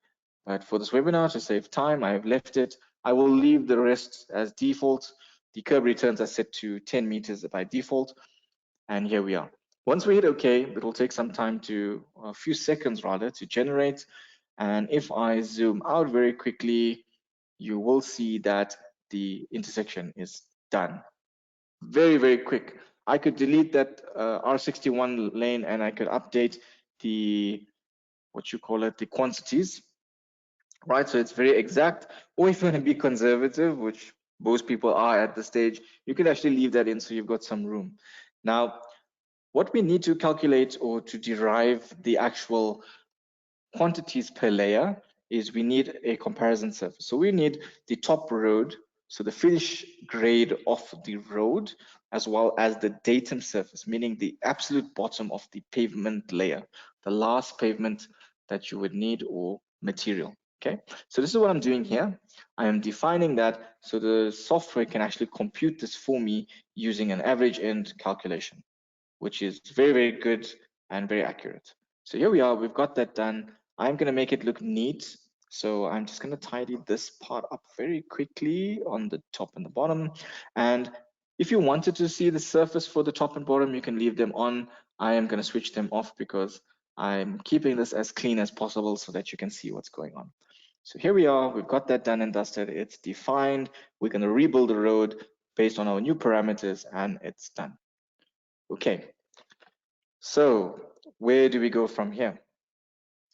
But for this webinar, to save time, I have left it. I will leave the rest as default. The curb returns are set to 10 meters by default. And here we are. Once we hit OK, it will take some time a few seconds rather, to generate. And if I zoom out very quickly, you will see that the intersection is done. Very, very quick. I could delete that R61 lane and I could update the, the quantities, right? So it's very exact. Or if you want to be conservative, which most people are at this stage, you could actually leave that in so you've got some room. Now, what we need to calculate or to derive the actual quantities per layer is we need a comparison surface. So we need the top road, so the finish grade of the road, as well as the datum surface, meaning the absolute bottom of the pavement layer, the last pavement that you would need or material. Okay, so this is what I'm doing here. I am defining that so the software can actually compute this for me using an average end calculation, which is very, very good and very accurate. So here we are, we've got that done. I'm going to make it look neat. So I'm just going to tidy this part up very quickly on the top and the bottom. And if you wanted to see the surface for the top and bottom, you can leave them on. I am going to switch them off because I'm keeping this as clean as possible so that you can see what's going on. So here we are, we've got that done and dusted. It's defined. We're going to rebuild the road based on our new parameters and it's done. Okay, so where do we go from here?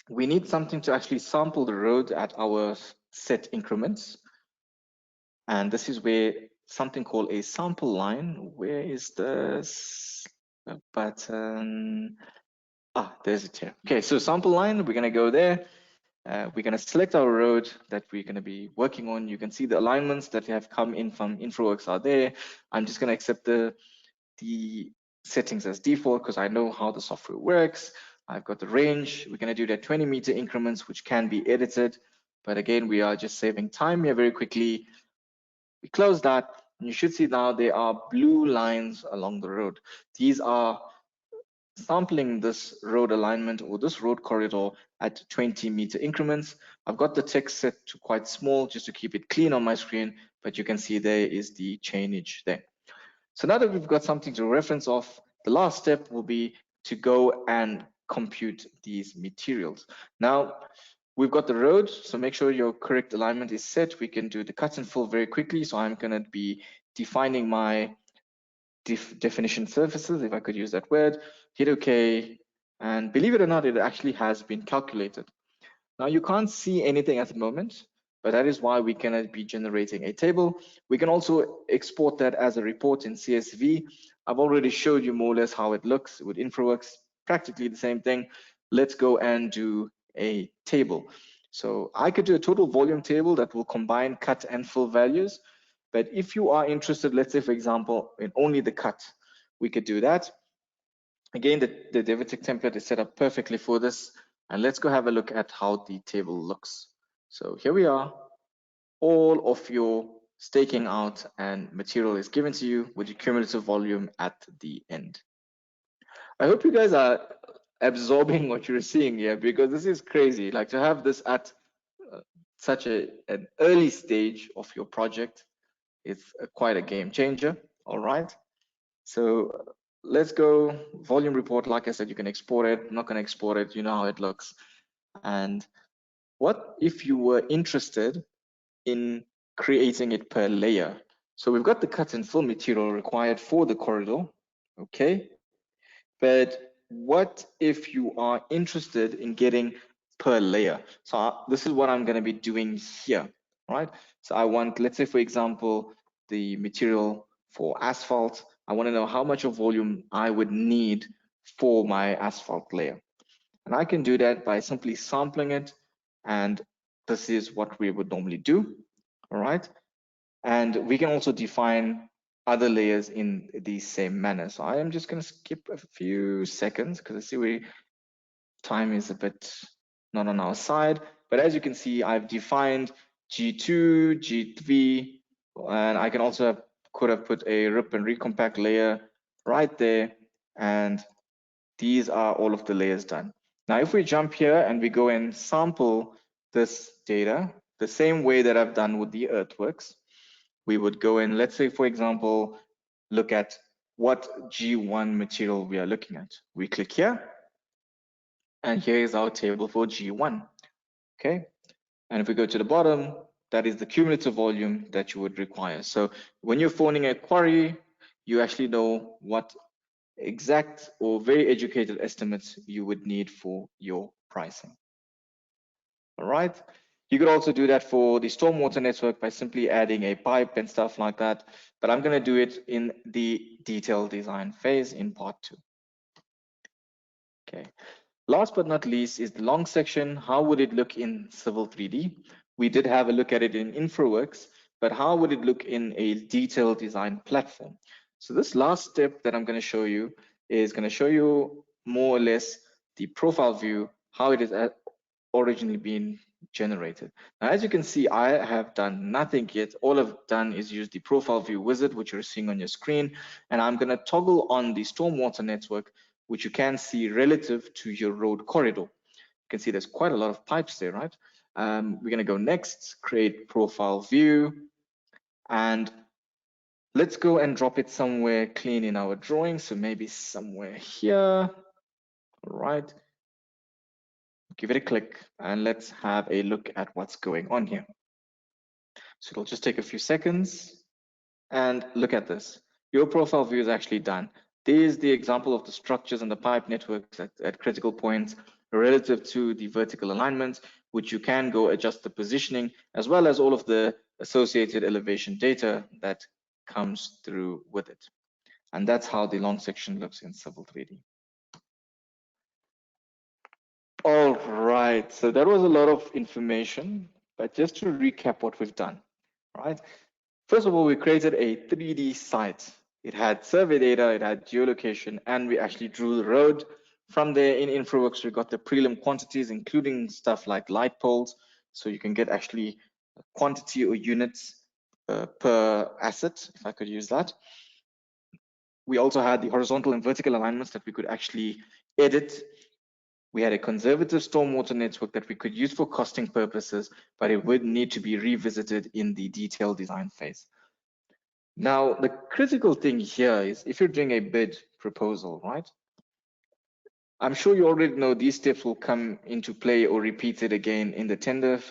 We need something to actually sample the road at our set increments. And this is where something called a sample line. Where is this button? Ah, there's it here. Okay, so sample line, we're gonna go there. We're gonna select our road that we're gonna be working on. You can see the alignments that have come in from Infraworks are there. I'm just gonna accept the settings as default because I know how the software works. I've got the range. We're going to do that 20-meter increments, which can be edited. But again, we are just saving time here very quickly. We close that, and you should see now there are blue lines along the road. These are sampling this road alignment or this road corridor at 20-meter increments. I've got the text set to quite small just to keep it clean on my screen, but you can see there is the chainage there. So now that we've got something to reference off, the last step will be to go and compute these materials. Now, we've got the road, so make sure your correct alignment is set. We can do the cut and fill very quickly. So I'm going to be defining my definition surfaces, if I could use that word, hit OK, and believe it or not, it actually has been calculated. Now you can't see anything at the moment, but that is why we can be generating a table. We can also export that as a report in CSV. I've already showed you more or less how it looks with Infraworks, practically the same thing. Let's go and do a table. So I could do a total volume table that will combine cut and fill values. But if you are interested, let's say, for example, in only the cut, we could do that. Again, the Devitic template is set up perfectly for this. And let's go have a look at how the table looks. So here we are. All of your staking out and material is given to you with the cumulative volume at the end. I hope you guys are absorbing what you're seeing here, because this is crazy. Like, to have this at such an early stage of your project is quite a game changer. All right. So let's go volume report. Like I said, you can export it. I'm not going to export it. You know how it looks. And what if you were interested in creating it per layer? So we've got the cut and fill material required for the corridor, okay? But what if you are interested in getting per layer? So this is what I'm going to be doing here, right? So I want, let's say, for example, the material for asphalt. I want to know how much of volume I would need for my asphalt layer. And I can do that by simply sampling it. And this is what we would normally do, all right? And we can also define other layers in the same manner. So I am just going to skip a few seconds because I see time is a bit not on our side. But as you can see, I've defined G2, G3, and I can also could have put a rip and recompact layer right there. And these are all of the layers done. Now, if we jump here and we go and sample this data, the same way that I've done with the earthworks, we would go in, let's say, for example, look at what G1 material we are looking at. We click here, and here is our table for G1, okay? And if we go to the bottom, that is the cumulative volume that you would require. So when you're phoning a quarry, you actually know what exact or very educated estimates you would need for your pricing. All right. You could also do that for the stormwater network by simply adding a pipe and stuff like that. But I'm going to do it in the detailed design phase in part 2. Okay. Last but not least is the long section. How would it look in Civil 3D? We did have a look at it in Infraworks, but how would it look in a detailed design platform? So this last step that I'm going to show you is going to show you more or less the profile view, how it is originally been generated. Now, as you can see, I have done nothing yet. All I've done is use the profile view wizard, which you're seeing on your screen, and I'm going to toggle on the stormwater network, which you can see relative to your road corridor. You can see there's quite a lot of pipes there, right? We're going to go next, create profile view, and let's go and drop it somewhere clean in our drawing. So maybe somewhere here. All right. Give it a click and let's have a look at what's going on here. So it'll just take a few seconds and look at this. Your profile view is actually done. There's the example of the structures and the pipe networks at critical points relative to the vertical alignment, which you can go adjust the positioning as well as all of the associated elevation data that comes through with it. And that's how the long section looks in Civil 3D. All right, so that was a lot of information, but just to recap what we've done, right? First of all, we created a 3D site. It had survey data, it had geolocation, and we actually drew the road. From there in Infraworks, we got the prelim quantities, including stuff like light poles. So you can get actually a quantity or units per asset, if I could use that. We also had the horizontal and vertical alignments that we could actually edit. We had a conservative stormwater network that we could use for costing purposes, but it would need to be revisited in the detailed design phase. Now, the critical thing here is if you're doing a bid proposal, right? I'm sure you already know these steps will come into play or repeated again in the tender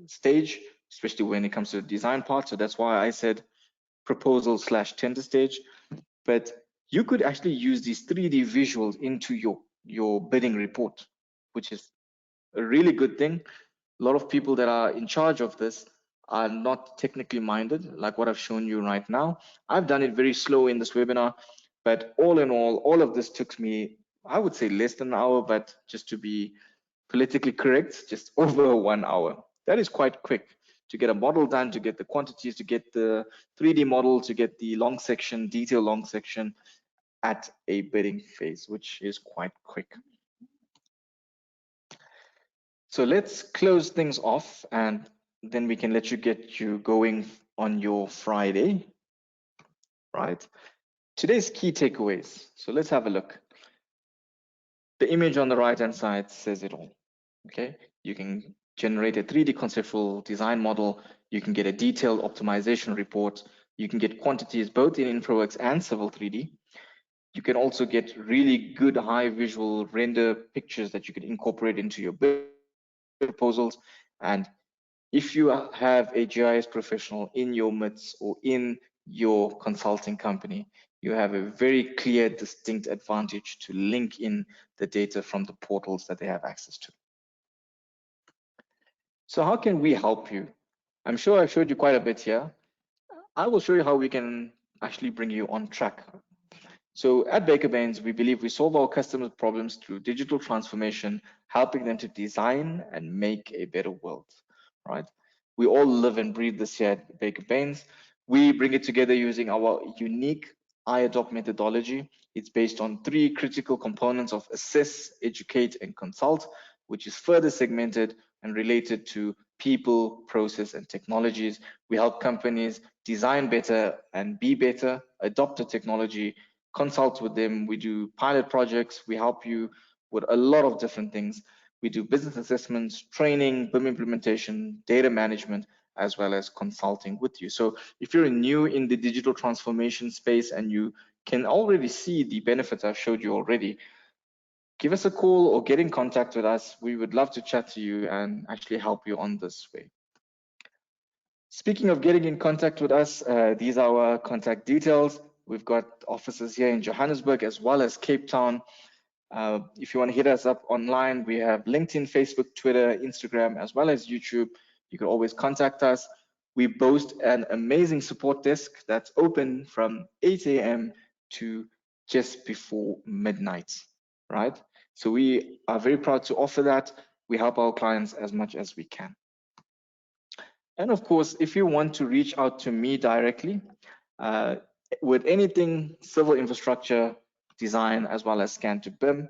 stage, especially when it comes to the design part. So that's why I said proposal / tender stage. But you could actually use these 3D visuals into your bidding report, which is a really good thing. A lot of people that are in charge of this are not technically minded, like what I've shown you right now. I've done it very slow in this webinar, but all in all of this took me, I would say less than an hour, but just to be politically correct, just over 1 hour. That is quite quick to get a model done, to get the quantities, to get the 3D model, to get the long section, detail long section at a bidding phase, which is quite quick. So let's close things off and then we can let you get you going on your Friday, right? Today's key takeaways. So let's have a look. The image on the right-hand side says it all, okay? You can generate a 3D conceptual design model. You can get a detailed optimization report. You can get quantities both in Infraworks and Civil 3D. You can also get really good high visual render pictures that you can incorporate into your bid proposals. And if you have a GIS professional in your midst or in your consulting company, you have a very clear, distinct advantage to link in the data from the portals that they have access to. So how can we help you? I'm sure I've showed you quite a bit here. I will show you how we can actually bring you on track. So at Baker Bains, we believe we solve our customers' problems through digital transformation, helping them to design and make a better world, right? We all live and breathe this here at Baker Bains. We bring it together using our unique I-ADOPT methodology. It's based on 3 critical components of assess, educate, and consult, which is further segmented and related to people, process, and technologies. We help companies design better and be better, adopt the technology, consult with them. We do pilot projects. We help you with a lot of different things. We do business assessments, training, BIM implementation, data management, as well as consulting with you. So if you're new in the digital transformation space and you can already see the benefits I've showed you already, give us a call or get in contact with us. We would love to chat to you and actually help you on this way. Speaking of getting in contact with us, these are our contact details. We've got offices here in Johannesburg as well as Cape Town. If you want to hit us up online, we have LinkedIn, Facebook, Twitter, Instagram, as well as YouTube. You can always contact us. We boast an amazing support desk that's open from 8 a.m. to just before midnight, right? So we are very proud to offer that. We help our clients as much as we can. And of course, if you want to reach out to me directly with anything civil infrastructure design as well as scan to BIM,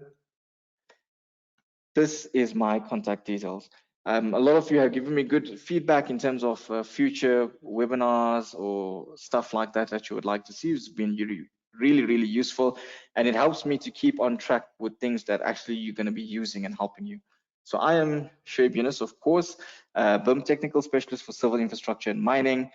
this is my contact details. A lot of you have given me good feedback in terms of future webinars or stuff like that that you would like to see. It's been really useful, and it helps me to keep on track with things that actually you're going to be using and helping you. So I am Shoaib Yunus, of course, BIM technical specialist for civil infrastructure and mining.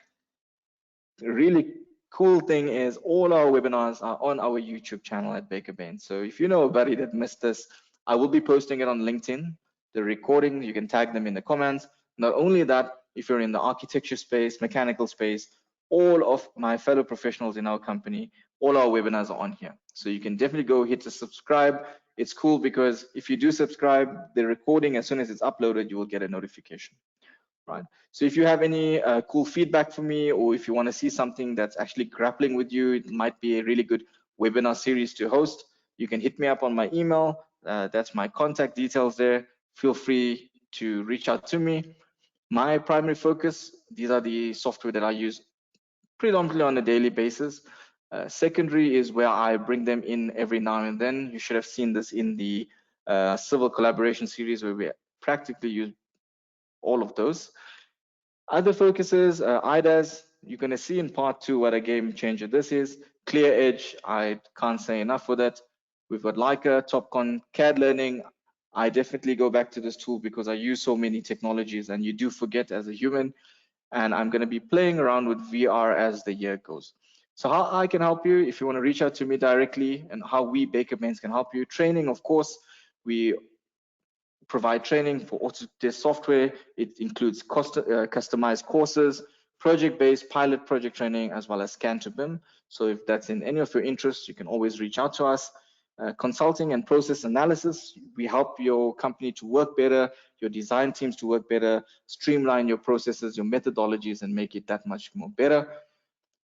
The really cool thing is all our webinars are on our YouTube channel at Baker Bains. So if you know a buddy that missed this, I will be posting it on LinkedIn. The recording, you can tag them in the comments. Not only that, if you're in the architecture space, mechanical space, all of my fellow professionals in our company, all our webinars are on here. So you can definitely go hit the subscribe. It's cool because if you do subscribe, the recording, as soon as it's uploaded, you will get a notification, right? So if you have any cool feedback for me, or if you want to see something that's actually grappling with you, it might be a really good webinar series to host, you can hit me up on my email. That's my contact details there. Feel free to reach out to me. My primary focus, these are the software that I use predominantly on a daily basis. Secondary is where I bring them in every now and then. You should have seen this in the civil collaboration series where we practically use all of those. Other focuses, IDAS, you're going to see in part 2 what a game changer this is. Clear Edge, I can't say enough for that. We've got Leica, TopCon, CAD Learning. I definitely go back to this tool because I use so many technologies and you do forget as a human. And I'm going to be playing around with VR as the year goes. So how I can help you, if you want to reach out to me directly, and how we Baker Bains can help you. Training, of course, we provide training for Autodesk software. It includes customized courses, project-based pilot project training, as well as scan to BIM. So if that's in any of your interests, you can always reach out to us. Consulting and process analysis, we help your company to work better, your design teams to work better, streamline your processes, your methodologies, and make it that much more better.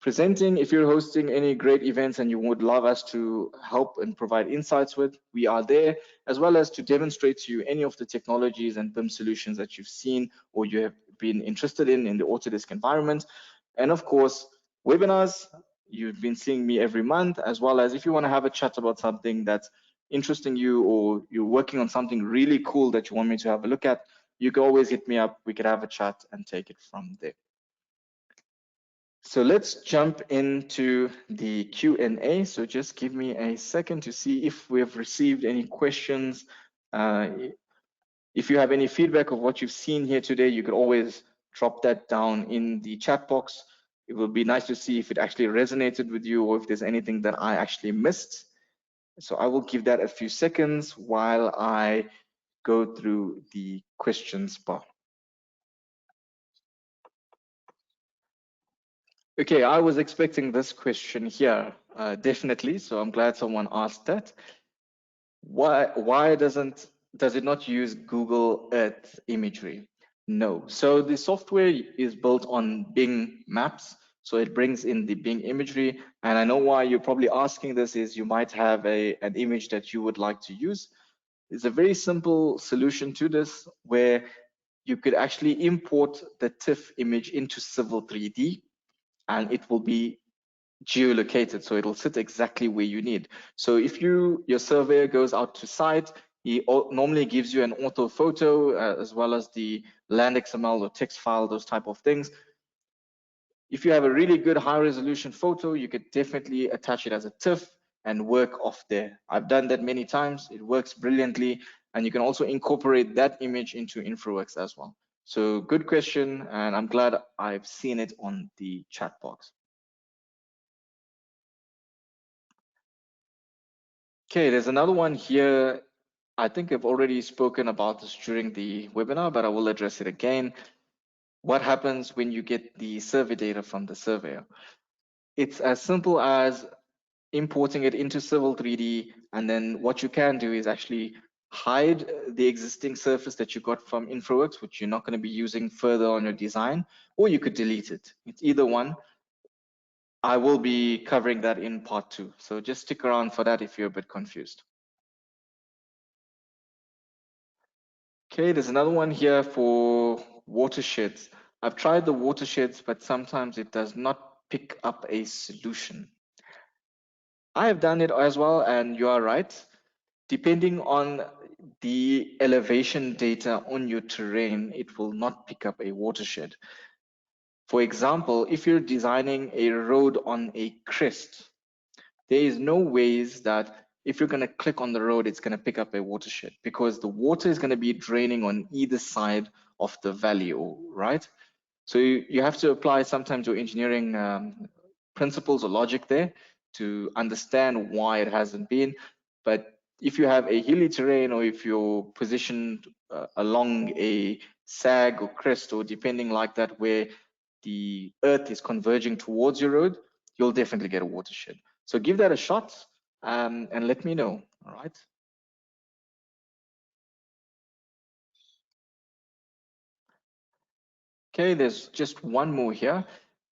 Presenting, if you're hosting any great events and you would love us to help and provide insights with, we are there, as well as to demonstrate to you any of the technologies and BIM solutions that you've seen or you have been interested in the Autodesk environment. And of course, webinars, you've been seeing me every month, as well as if you want to have a chat about something that's interesting you or you're working on something really cool that you want me to have a look at, you can always hit me up. We could have a chat and take it from there. So let's jump into the Q&A. So just give me a second to see if we've received any questions. If you have any feedback of what you've seen here today, you can always drop that down in the chat box. It will be nice to see if it actually resonated with you or if there's anything that I actually missed. So I will give that a few seconds while I go through the questions bar. Okay, I was expecting this question here. Definitely. So I'm glad someone asked that. Why does it not use Google Earth imagery? No. So the software is built on Bing Maps. So it brings in the Bing imagery. And I know why you're probably asking this is you might have an image that you would like to use. It's a very simple solution to this where you could actually import the TIFF image into Civil 3D and it will be geolocated, so it'll sit exactly where you need. So if your surveyor goes out to site, he normally gives you an ortho photo as well as the land XML or text file, those type of things. If you have a really good high resolution photo, you could definitely attach it as a TIFF and work off there. I've done that many times. It works brilliantly. And you can also incorporate that image into Infraworks as well. So good question. And I'm glad I've seen it on the chat box. Okay, there's another one here. I think I've already spoken about this during the webinar, but I will address it again. What happens when you get the survey data from the surveyor? It's as simple as importing it into Civil 3D, and then what you can do is actually hide the existing surface that you got from Infraworks, which you're not going to be using further on your design, or you could delete it. It's either one. I will be covering that in part 2, so just stick around for that if you're a bit confused. Okay, there's another one here for watersheds. I've tried the watersheds, but sometimes it does not pick up a solution. I have done it as well, and you are right. Depending on the elevation data on your terrain, it will not pick up a watershed. For example, if you're designing a road on a crest, there is no ways that if you're going to click on the road, it's going to pick up a watershed because the water is going to be draining on either side of the valley, right? So you have to apply sometimes your engineering principles or logic there to understand why it hasn't been. But if you have a hilly terrain or if you're positioned along a sag or crest or depending like that where the earth is converging towards your road, you'll definitely get a watershed. So give that a shot and let me know, all right? Okay, there's just one more here.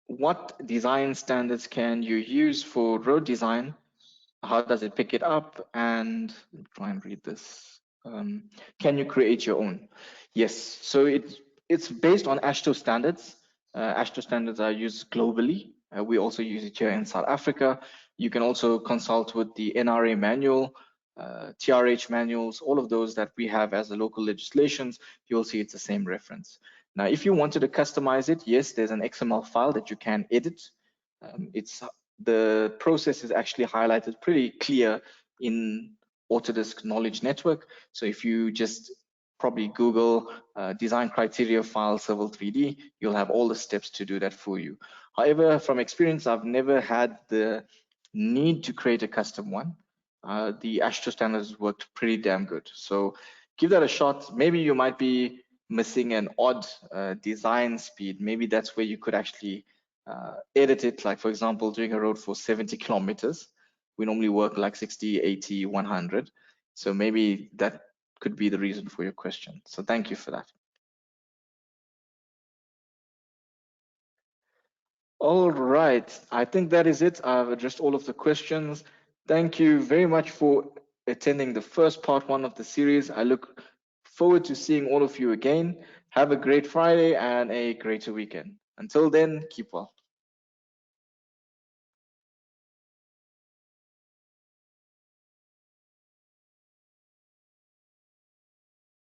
What design standards can you use for road design? How does it pick it up? And try and read this. Can you create your own? Yes, so it's based on AASHTO standards. AASHTO standards are used globally. We also use it here in South Africa. You can also consult with the NRA manual, TRH manuals, all of those that we have as the local legislations. You'll see it's the same reference. Now, if you wanted to customize it, yes, there's an XML file that you can edit. The process is actually highlighted pretty clear in Autodesk Knowledge Network. So if you just probably Google design criteria file Civil 3D, you'll have all the steps to do that for you. However, from experience, I've never had the need to create a custom one. The AASHTO standards worked pretty damn good. So give that a shot. Maybe you might be missing an odd design speed. Maybe that's where you could actually edit it. Like for example, doing a road for 70 kilometers, we normally work like 60, 80, 100. So maybe that could be the reason for your question. So thank you for that. All right, I think that is it. I've addressed all of the questions. Thank you very much for attending the first part 1 of the series. I look forward to seeing all of you again. Have a great Friday and a greater weekend. Until then, keep well.